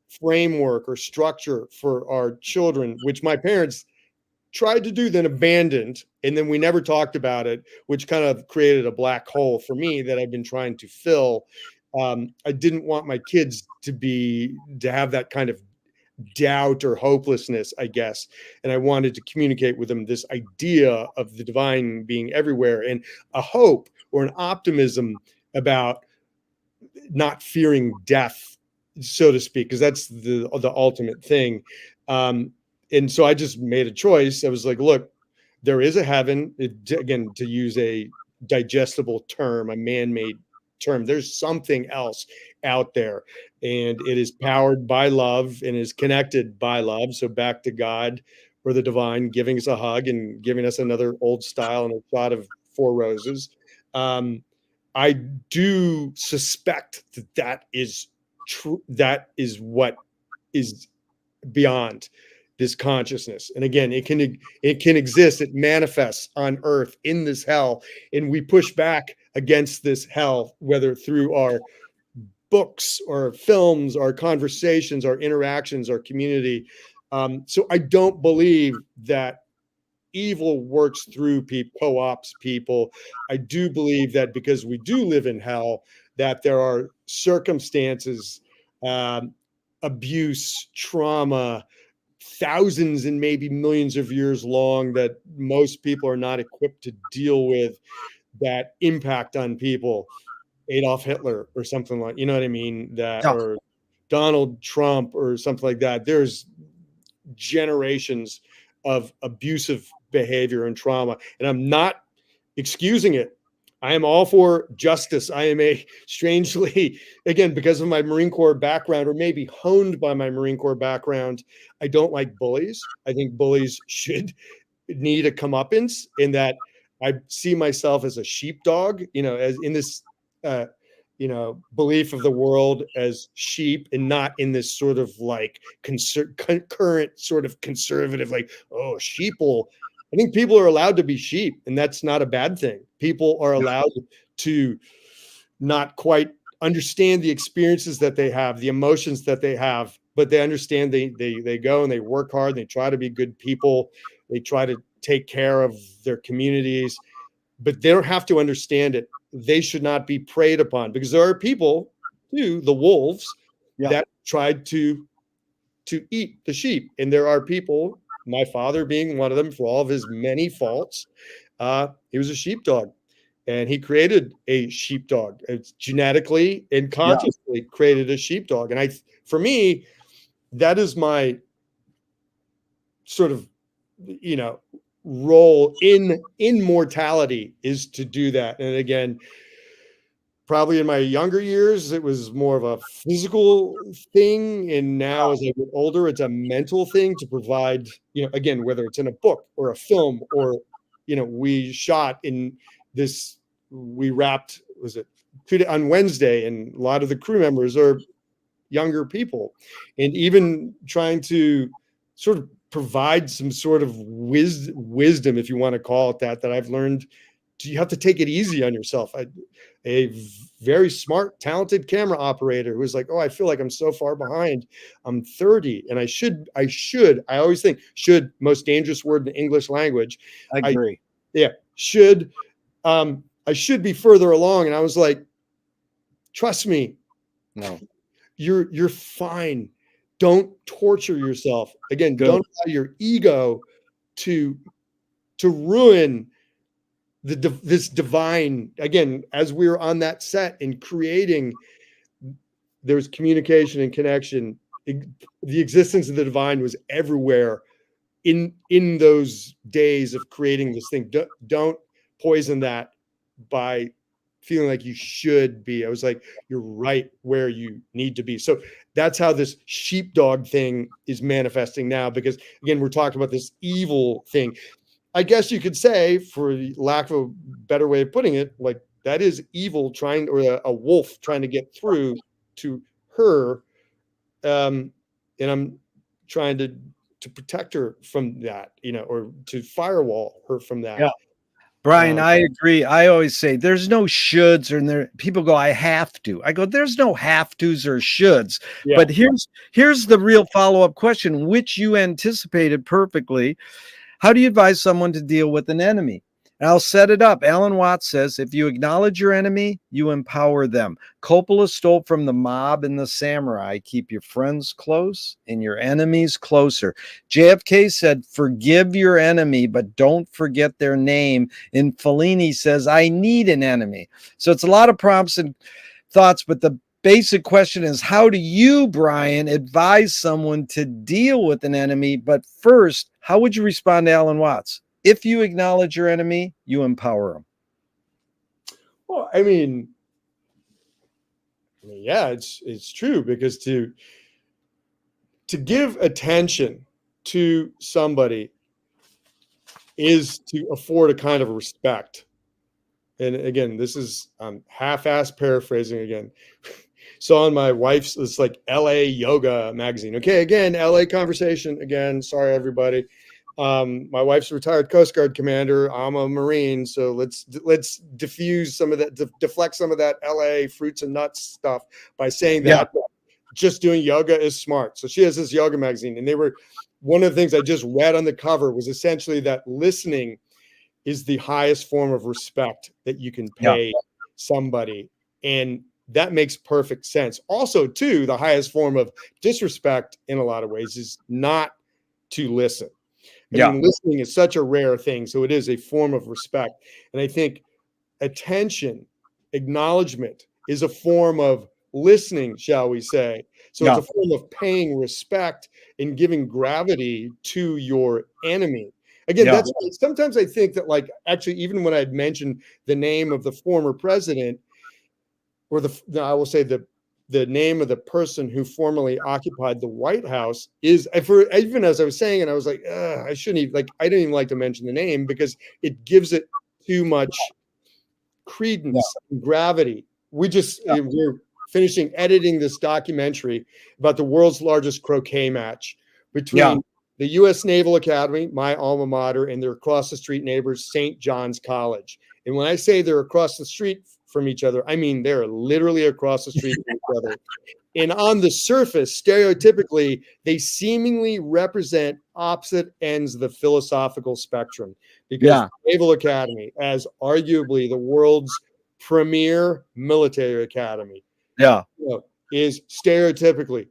framework or structure for our children, which my parents tried to do, then abandoned, and then we never talked about it, which kind of created a black hole for me that I've been trying to fill. I didn't want my kids to have that kind of doubt or hopelessness, I guess. And I wanted to communicate with them this idea of the divine being everywhere, and a hope or an optimism about not fearing death, so to speak, because that's the ultimate thing. Um, and so I just made a choice. I was like, look, there is a heaven. Again, to use a digestible term, a man-made term, there's something else out there, and it is powered by love and is connected by love. So back to God or the divine giving us a hug and giving us another old style and a shot of Four Roses. Um, I do suspect that that is true. That is what is beyond. this consciousness. And again, it can exist, it manifests on earth in this hell, and we push back against this hell, whether through our books or films, our conversations, our interactions, our community. So I don't believe that evil works through people, co-ops people. I do believe that because we do live in hell, that there are circumstances, um, abuse, trauma, thousands and maybe millions of years long, that most people are not equipped to deal with, that impact on people. Adolf Hitler or something like, you know what I mean? That, Yeah. or Donald Trump or something like that. There's generations of abusive behavior and trauma, and I'm not excusing it. I am all for justice. I am a strangely, again, because of my Marine Corps background, or maybe honed by my Marine Corps background, I don't like bullies. I think bullies should need a comeuppance, in that I see myself as a sheepdog, as in this, uh, belief of the world as sheep, and not in this sort of like current sort of conservative, like, oh, sheeple. I think people are allowed to be sheep, and that's not a bad thing. People are allowed to not quite understand the experiences that they have, the emotions that they have, but they understand, they go and they work hard, they try to be good people, they try to take care of their communities, but they don't have to understand it. They should not be preyed upon, because there are people too, the wolves, Yeah. that tried to eat the sheep. And there are people, my father being one of them, for all of his many faults, he was a sheepdog, and he created a sheepdog. It's genetically and Yeah. consciously created a sheepdog. And for me, that is my sort of, role in mortality, is to do that. And again, probably in my younger years, it was more of a physical thing. And now as I get older, it's a mental thing, to provide, again, whether it's in a book or a film, or, we shot in this, we wrapped, was it on Wednesday, and a lot of the crew members are younger people, and even trying to sort of provide some sort of wisdom, if you want to call it that I've learned. You have to take it easy on yourself. A very smart, talented camera operator who was like, oh, I feel like I'm so far behind. I'm 30, and I always think should, most dangerous word in the English language. I agree. Should, I should be further along. And I was like, trust me, No. you're fine. Don't torture yourself. Again, Good. don't allow your ego to ruin this divine. Again, as we were on that set and creating, there's communication and connection. The existence of the divine was everywhere in those days of creating this thing. Don't poison that by feeling like you should be. I was like, you're right where you need to be. So that's how this sheepdog thing is manifesting now, because again, we're talking about this evil thing. I guess you could say, for lack of a better way of putting it, like, that is evil trying, or a wolf trying to get through to her. And I'm trying to protect her from that, or to firewall her from that. Yeah. Brian, Um, I agree. I always say there's no shoulds, and there people go, I have to. I go, there's no have tos or shoulds. yeah. But here's the real follow-up question, which you anticipated perfectly. How do you advise someone to deal with an enemy? And I'll set it up. Alan Watts says, if you acknowledge your enemy, you empower them. Coppola stole from the mob and the samurai. Keep your friends close and your enemies closer. JFK said, forgive your enemy, but don't forget their name. And Fellini says, I need an enemy. So it's a lot of prompts and thoughts, but the basic question is, how do you, Brian, advise someone to deal with an enemy? But first, how would you respond to Alan Watts? If you acknowledge your enemy, you empower them. Well, I mean, yeah, it's true, because to give attention to somebody is to afford a kind of respect. And again, this is half-ass paraphrasing again. So on my wife's, it's like LA Yoga magazine. Okay, again, LA conversation again. Sorry, everybody. My wife's a retired Coast Guard commander. I'm a Marine, so let's diffuse some of that, deflect some of that LA fruits and nuts stuff by saying that just doing yoga is smart. So she has this yoga magazine, and they were one of the things I just read on the cover was essentially that listening is the highest form of respect that you can pay somebody, and that makes perfect sense. Also, too, the highest form of disrespect in a lot of ways is not to listen. I mean, listening is such a rare thing, so it is a form of respect. And I think attention, acknowledgement is a form of listening, shall we say. So it's a form of paying respect and giving gravity to your enemy. Again, that's sometimes I think that, like, actually, even when I'd mentioned the name of the former president, or I will say the name of the person who formerly occupied the White House is, even as I was saying it, I was like, I shouldn't even, like, I didn't even like to mention the name because it gives it too much credence and gravity. We're finishing editing this documentary about the world's largest croquet match between the U.S. Naval Academy, my alma mater, and their across the street neighbors, St. John's College. And when I say they're across the street from each other, I mean they're literally across the street from each other. And on the surface, stereotypically, they seemingly represent opposite ends of the philosophical spectrum, because the Naval Academy, as arguably the world's premier military academy, is stereotypically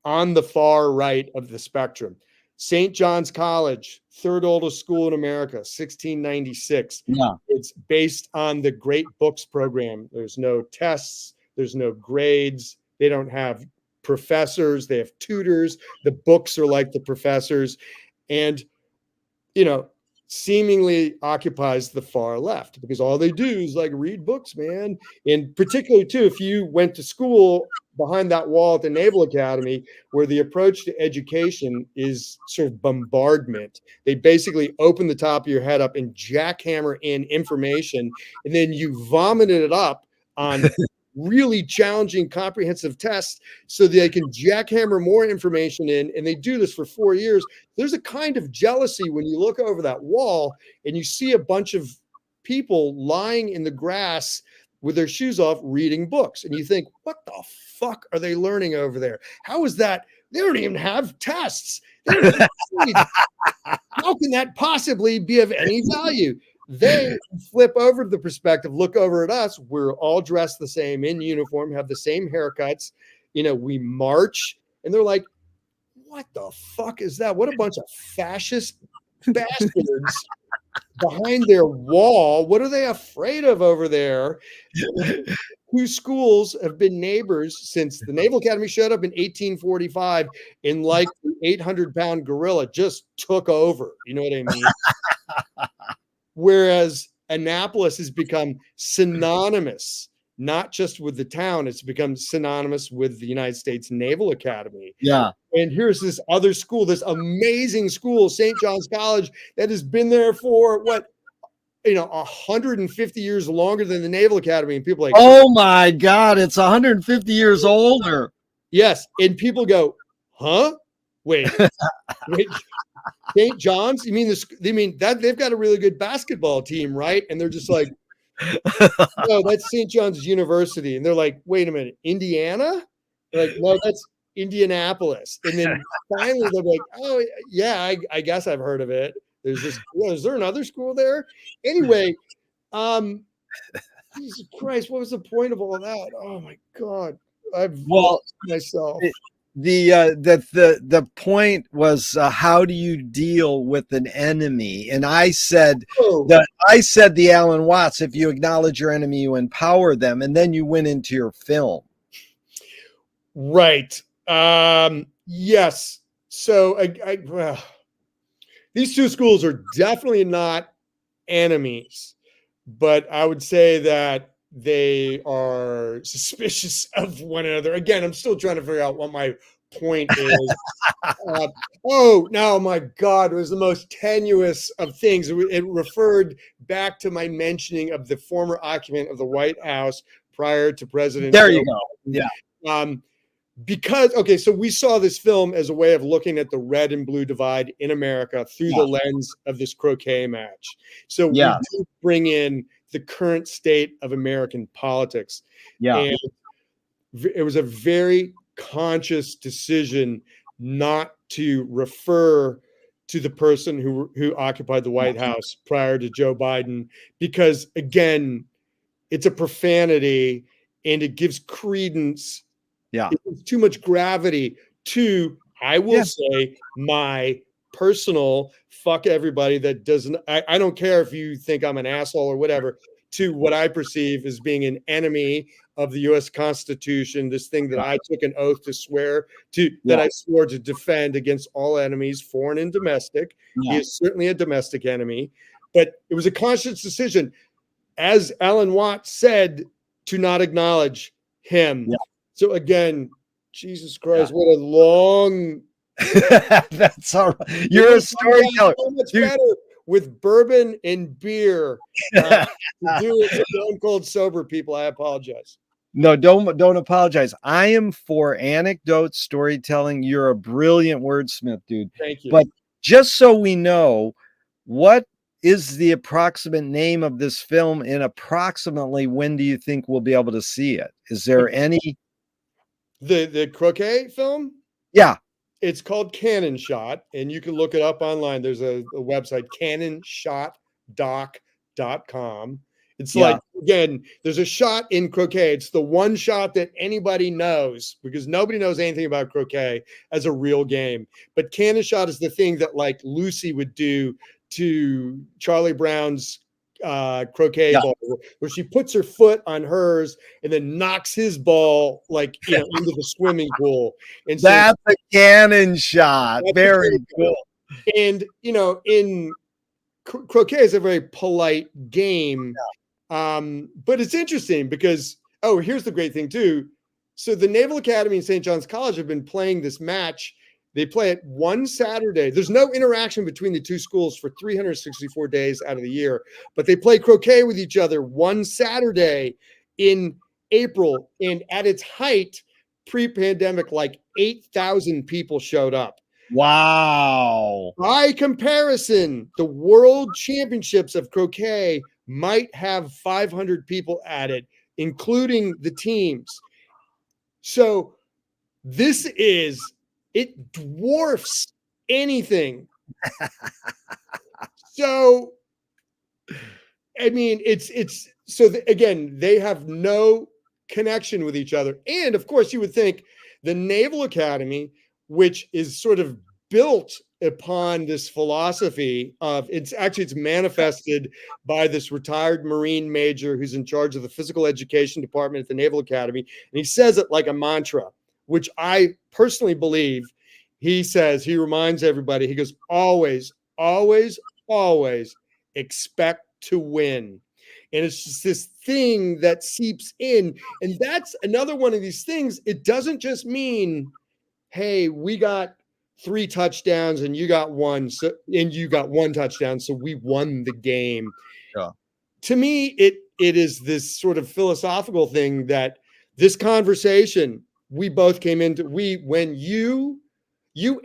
on the far right of the spectrum. St. John's College, third oldest school in America, 1696. It's based on the Great Books program. There's no tests. There's no grades. They don't have professors. They have tutors. The books are like the professors. And, seemingly occupies the far left because all they do is like read books, man. And particularly, too, if you went to school behind that wall at the Naval Academy, where the approach to education is sort of bombardment. They basically open the top of your head up and jackhammer in information, and then you vomit it up on really challenging comprehensive tests so they can jackhammer more information in. And they do this for 4 years. There's a kind of jealousy when you look over that wall and you see a bunch of people lying in the grass with their shoes off reading books. And you think, what the fuck are they learning over there? How is that? They don't even have tests. They don't even how can that possibly be of any value? They flip over to the perspective, look over at us. We're all dressed the same in uniform, have the same haircuts. We march, and they're like, what the fuck is that? What a bunch of fascist bastards behind their wall. What are they afraid of over there? Two schools have been neighbors since the Naval Academy showed up in 1845, and like the 800-pound gorilla just took over. You know what I mean? Whereas Annapolis has become synonymous, not just with the town, it's become synonymous with the United States Naval Academy. And here's this other school, this amazing school, St. John's College, that has been there for 150 years longer than the Naval Academy. And people are like, oh my God, it's 150 years older. Yes. And people go, huh? Wait. St. John's? You mean this? They mean that they've got a really good basketball team, right? And they're just like, no, that's St. John's University. And they're like, wait a minute, Indiana? They're like, no, that's Indianapolis. And then finally they're like, oh yeah, I guess I've heard of it. There's this. Is there another school there? Anyway, Jesus Christ, what was the point of all that? Oh my God, I've lost myself. The point was, how do you deal with an enemy? And I said the Alan Watts, if you acknowledge your enemy, you empower them, and then you went into your film. Right. Yes. So these two schools are definitely not enemies, but I would say that they are suspicious of one another. Again, I'm still trying to figure out what my point is. No, my God, it was the most tenuous of things. It referred back to my mentioning of the former occupant of the White House prior to President. There you go. Yeah. Because so we saw this film as a way of looking at the red and blue divide in America through the lens of this croquet match. So we do bring in the current state of American politics. And it was a very conscious decision not to refer to the person who occupied the White House prior to Joe Biden, because again, it's a profanity and it gives credence. It's too much gravity to, I will say, my personal fuck everybody that doesn't, I don't care if you think I'm an asshole or whatever, to what I perceive as being an enemy of the US Constitution, this thing that I took an oath to swear to, that I swore to defend against all enemies, foreign and domestic. He is certainly a domestic enemy, but it was a conscious decision, as Alan Watts said, to not acknowledge him. So again, Jesus Christ, what a long. That's all right. You're a storyteller. So much better with bourbon and beer. To do it with Stone Cold sober people, I apologize. No, don't apologize. I am for anecdote storytelling. You're a brilliant wordsmith, dude. Thank you. But just so we know, what is the approximate name of this film, and approximately when do you think we'll be able to see it? Is there any? The croquet film? Yeah. It's called Cannon Shot, and you can look it up online. There's a website, cannonshotdoc.com. It's like, again, there's a shot in croquet. It's the one shot that anybody knows, because nobody knows anything about croquet as a real game. But Cannon Shot is the thing that like Lucy would do to Charlie Brown's croquet ball, where she puts her foot on hers and then knocks his ball into the swimming pool. And that's a cannon shot. Very cool. And in croquet is a very polite game, but it's interesting because here's the great thing too. So the Naval Academy and St. John's College have been playing this match. They play it one Saturday. There's no interaction between the two schools for 364 days out of the year, but they play croquet with each other one Saturday in April. And at its height, pre-pandemic, like 8,000 people showed up. Wow. By comparison, the World Championships of croquet might have 500 people at it, including the teams. So it dwarfs anything. So, I mean, again, they have no connection with each other. And of course, you would think the Naval Academy, which is sort of built upon this philosophy of it's manifested by this retired Marine major who's in charge of the physical education department at the Naval Academy. And he says it like a mantra, which I personally believe. He reminds everybody, he goes, always, always, always expect to win. And it's just this thing that seeps in. And that's another one of these things. It doesn't just mean, hey, we got 3 touchdowns and you got 1, and you got 1 touchdown, so we won the game. Yeah. To me, it is this sort of philosophical thing that this conversation we both came into. When you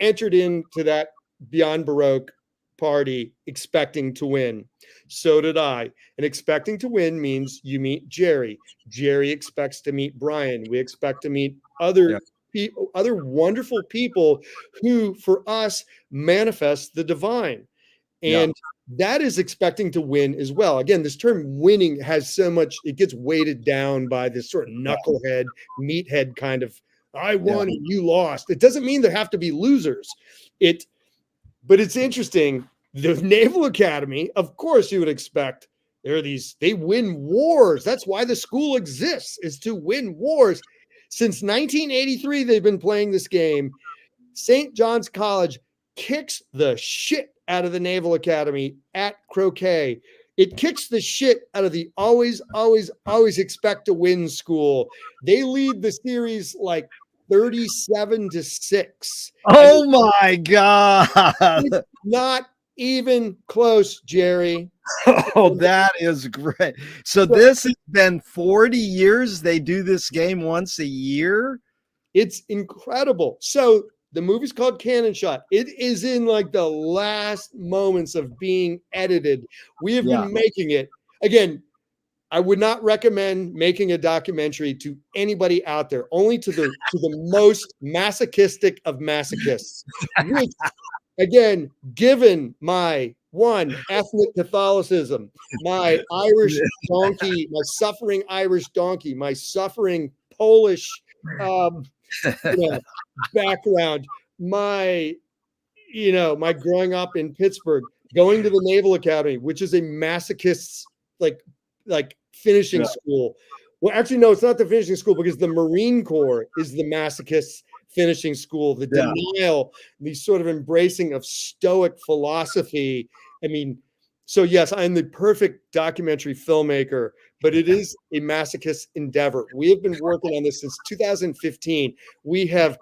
entered into that Beyond Baroque party expecting to win. So did I. And expecting to win means you meet Jerry. Jerry expects to meet Brian. We expect to meet other people, other wonderful people who, for us, manifest the divine. And that is expecting to win as well. Again, this term winning has so much, it gets weighted down by this sort of knucklehead, meathead kind of, I won and you lost. It doesn't mean there have to be losers. But it's interesting. The Naval Academy, of course, you would expect they win wars. That's why the school exists, is to win wars. Since 1983, they've been playing this game. St. John's College kicks the shit out of the Naval Academy at croquet. It kicks the shit out of the always, always, always expect to win school. They lead the series like 37-6. Oh my God. It's not even close, Jerry. Oh, that is great. So this has been 40 years. They do this game once a year. It's incredible. So the movie's called Cannon Shot. It is in like the last moments of being edited. We have been making it. Again, I would not recommend making a documentary to anybody out there, only to the most masochistic of masochists, which, again, given my one, ethnic Catholicism, my Irish donkey, my suffering Irish donkey, my suffering Polish background, my my growing up in Pittsburgh, going to the Naval Academy, which is a masochist's like finishing school. Well, actually, no, it's not the finishing school, because the Marine Corps is the masochist's finishing school. The denial, the sort of embracing of Stoic philosophy. I mean, so yes, I'm the perfect documentary filmmaker, but it is a masochist endeavor. We have been working on this since 2015. We have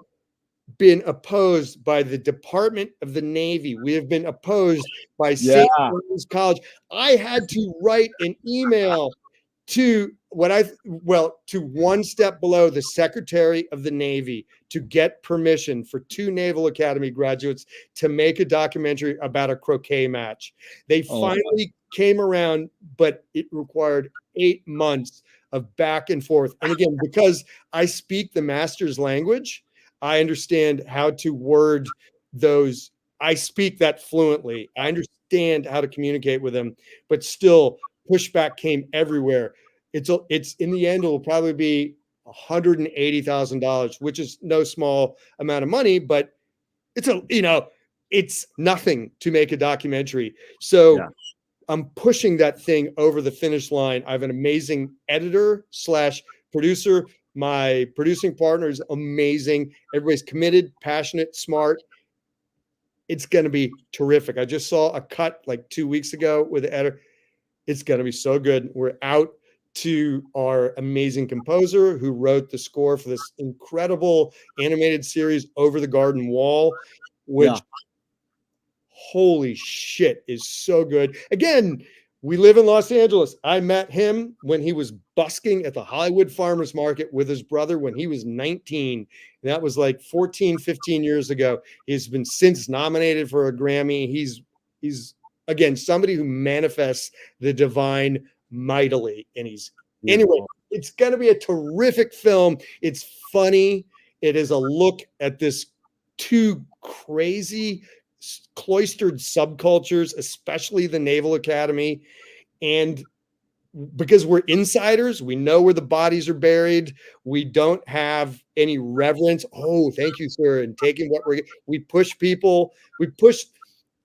been opposed by the Department of the Navy. We have been opposed by St. Mary's College. I had to write an email to to one step below the Secretary of the Navy to get permission for 2 Naval Academy graduates to make a documentary about a croquet match. They finally came around, but it required 8 months of back and forth. And again, because I speak the master's language, I understand how to word those. I speak that fluently. I understand how to communicate with them, but still pushback came everywhere. It's in the end, it'll probably be $180,000, which is no small amount of money, but it's nothing to make a documentary. So I'm pushing that thing over the finish line. I have an amazing editor / producer. My producing partner is amazing. Everybody's committed, passionate, smart. It's going to be terrific. I just saw a cut like 2 weeks ago with the editor. It's going to be so good. We're out to our amazing composer who wrote the score for this incredible animated series, Over the Garden Wall, which holy shit is so good. Again, we live in Los Angeles. I met him when he was busking at the Hollywood Farmers Market with his brother when he was 19. And that was like 14, 15 years ago. He's been since nominated for a Grammy. He's again, somebody who manifests the divine mightily. And anyway, it's going to be a terrific film. It's funny. It is a look at this 2 crazy cloistered subcultures, especially the Naval Academy. And because we're insiders, we know where the bodies are buried. We don't have any reverence. Oh, thank you, sir. And taking what we push people. We push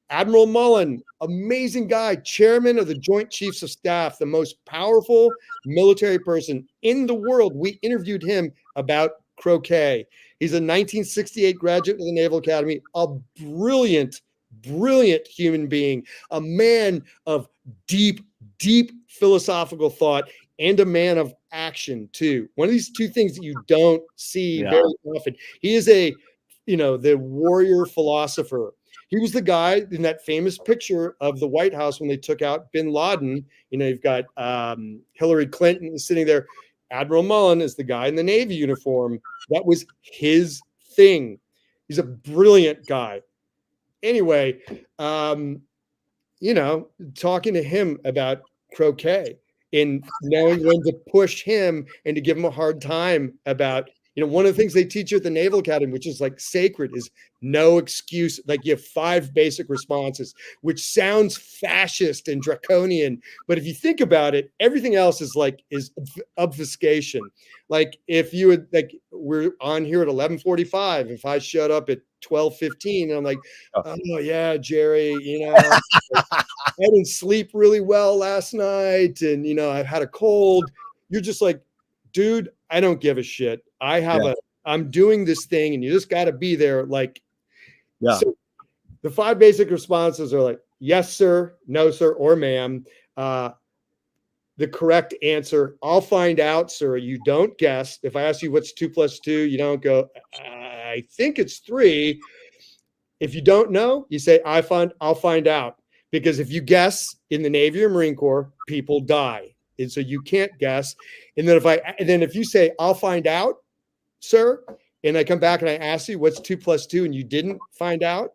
Admiral Mullen, amazing guy, chairman of the Joint Chiefs of Staff, the most powerful military person in the world. We interviewed him about croquet. He's a 1968 graduate of the Naval Academy, a brilliant, brilliant human being, a man of deep, deep philosophical thought, and a man of action too. One of these 2 things that you don't see very often. He is the warrior philosopher. He was the guy in that famous picture of the White House when they took out bin Laden. You've got Hillary Clinton sitting there. Admiral Mullen is the guy in the Navy uniform. That was his thing. He's a brilliant guy. Anyway, talking to him about croquet and knowing when to push him and to give him a hard time about, one of the things they teach you at the Naval Academy, which is like sacred, is no excuse. Like you have 5 basic responses, which sounds fascist and draconian. But if you think about it, everything else is obfuscation. Like if you would, we're on here at 11:45. If I showed up at 12:15 and I'm like, oh yeah, Jerry, I didn't sleep really well last night. And, I've had a cold. You're just like, dude, I don't give a shit. I'm doing this thing and you just got to be there. So the 5 basic responses are like, yes, sir, no, sir, or ma'am. The correct answer, I'll find out, sir. You don't guess. If I ask you what's 2 + 2, you don't go, I think it's 3. If you don't know, you say, I'll find out. Because if you guess in the Navy or Marine Corps, people die. And so you can't guess. And then if you say, I'll find out, sir, and I come back and I ask you what's 2 plus 2, and you didn't find out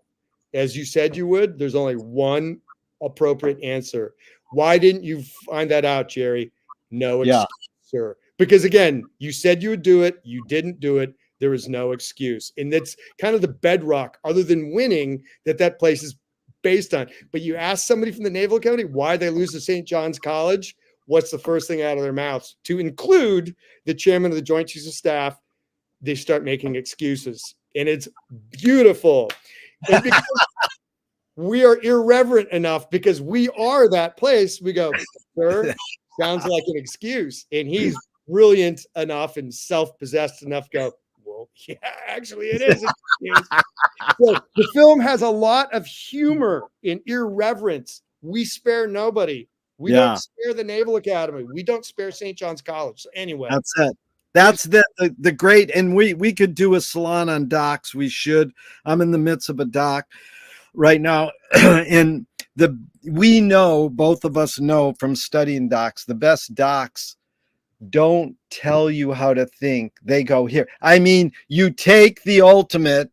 as you said you would, there's only one appropriate answer. Why didn't you find that out, Jerry? No Yeah. excuse, sir. Because again, you said you would do it, you didn't do it. There is no excuse. And that's kind of the bedrock, other than winning, that place is based on. But you ask somebody from the Naval Academy why they lose to St. John's College, what's the first thing out of their mouths? To include the chairman of the Joint Chiefs of Staff, they start making excuses. And it's beautiful. And because we are irreverent enough, because we are that place, we go, sir, sounds like an excuse. And he's brilliant enough and self-possessed enough to go, well, yeah, actually it is. So the film has a lot of humor and irreverence. We spare nobody. We don't spare the Naval Academy. We don't spare St. John's College. So anyway, that's it. That's the great, and we could do a salon on docs. We should. I'm in the midst of a doc right now, and we know, both of us know from studying docs, the best docs don't tell you how to think. They go, here. I mean, you take the ultimate,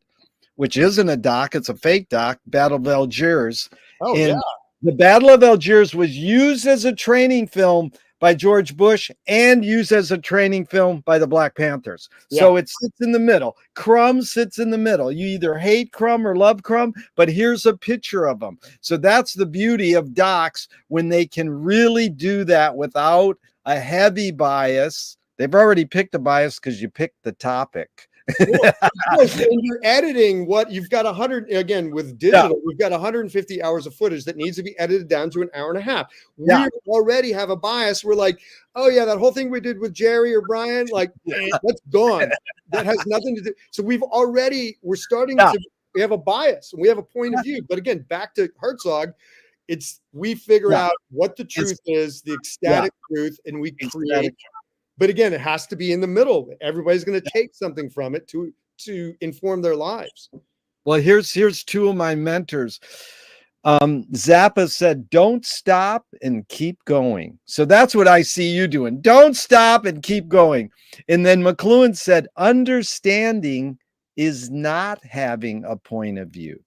which isn't a doc, it's a fake doc, Battle of Algiers. Oh, and yeah. The Battle of Algiers was used as a training film by George Bush and used as a training film by the Black Panthers. Yeah. So it sits in the middle. Crumb sits in the middle. You either hate Crumb or love Crumb, but here's a picture of them. So that's the beauty of docs, when they can really do that without a heavy bias. They've already picked a bias because you picked the topic. Well, and you're editing what you've got 100 again with digital. We've got 150 hours of footage that needs to be edited down to an hour and a half. We already have a bias. We're like, oh yeah, that whole thing we did with Jerry or Brian, like that's gone. That has nothing to do. So we're starting to, we have a bias and we have a point of view. But again, back to Herzog, we figure out what the truth is, the ecstatic truth, and we create. But again, it has to be in the middle. Everybody's going to take something from it to inform their lives. Well, here's two of my mentors. Zappa said, don't stop and keep going. So that's what I see you doing. Don't stop and keep going. And then McLuhan said, understanding is not having a point of view.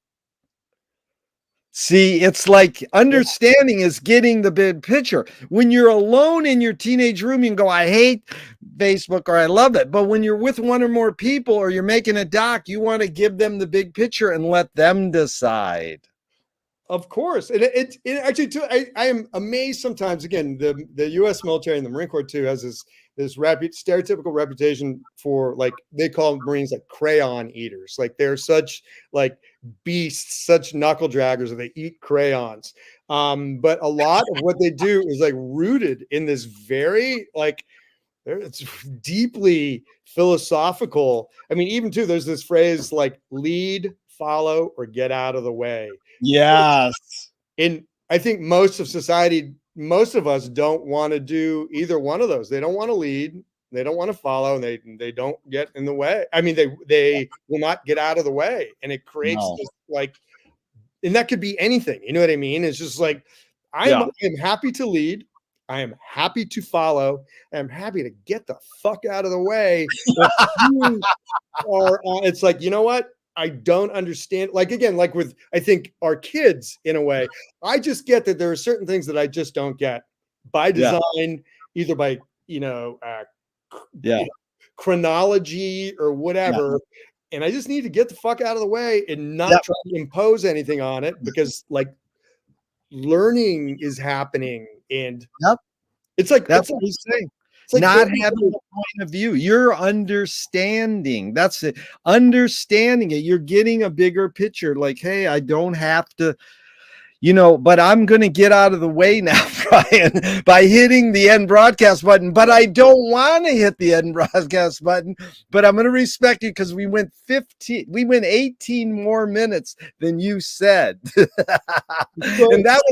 See, it's like understanding is getting the big picture. When you're alone in your teenage room, you can go, I hate Facebook or I love it. But when you're with one or more people or you're making a doc, you want to give them the big picture and let them decide. Of course. And it actually, too, I am amazed sometimes. Again, the U.S. military and the Marine Corps, too, has this stereotypical reputation for, like, they call Marines like crayon eaters. Like they're such like beasts, such knuckle draggers, and they eat crayons. But a lot of what they do is like rooted in this very like, it's deeply philosophical. I mean, even too, there's this phrase like lead, follow, or get out of the way. Yes. And I think most of society, most of us don't want to do either one of those. They don't want to lead, they don't want to follow, and they don't get in the way. I mean, they will not get out of the way. And it creates this like, and that could be anything. You know what I mean? It's just like, I am happy to lead. I am happy to follow. I'm happy to get the fuck out of the way. It's like, you know what? I don't understand. Like, again, like with, I think our kids in a way, I just get that there are certain things that I just don't get by design, either by, chronology or whatever. And I just need to get the fuck out of the way and not try to impose anything on it, because like learning is happening. And it's like, that's what he's saying. It's like not having a point of view. You're understanding. That's it. Understanding it. You're getting a bigger picture. Like, hey, I don't have to, but I'm going to get out of the way now, Brian, by hitting the end broadcast button. But I don't want to hit the end broadcast button. But I'm going to respect you because we went 18 more minutes than you said. And that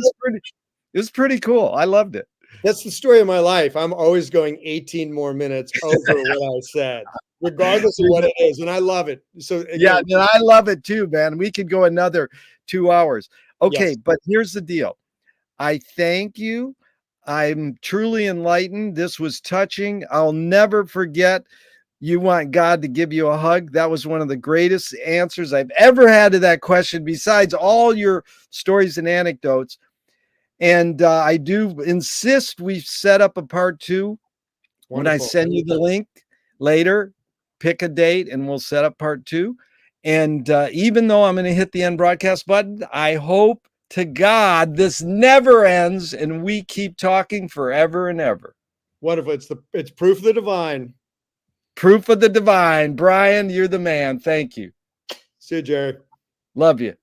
was pretty cool. I loved it. That's the story of my life. I'm always going 18 more minutes over what I said, regardless of what it is. And I love it. So again, and I love it too, man. We could go another 2 hours. Okay, but here's the deal. I thank you. I'm truly enlightened. This was touching. I'll never forget you want God to give you a hug? That was one of the greatest answers I've ever had to that question, besides all your stories and anecdotes. And I do insist we set up a part 2. When I Wonderful. send you the link later, pick a date and we'll set up part 2. And even though I'm going to hit the end broadcast button, I hope to God this never ends and we keep talking forever and ever. Wonderful. It's proof of the divine. Proof of the divine. Brian, you're the man. Thank you. See you, Jerry. Love you.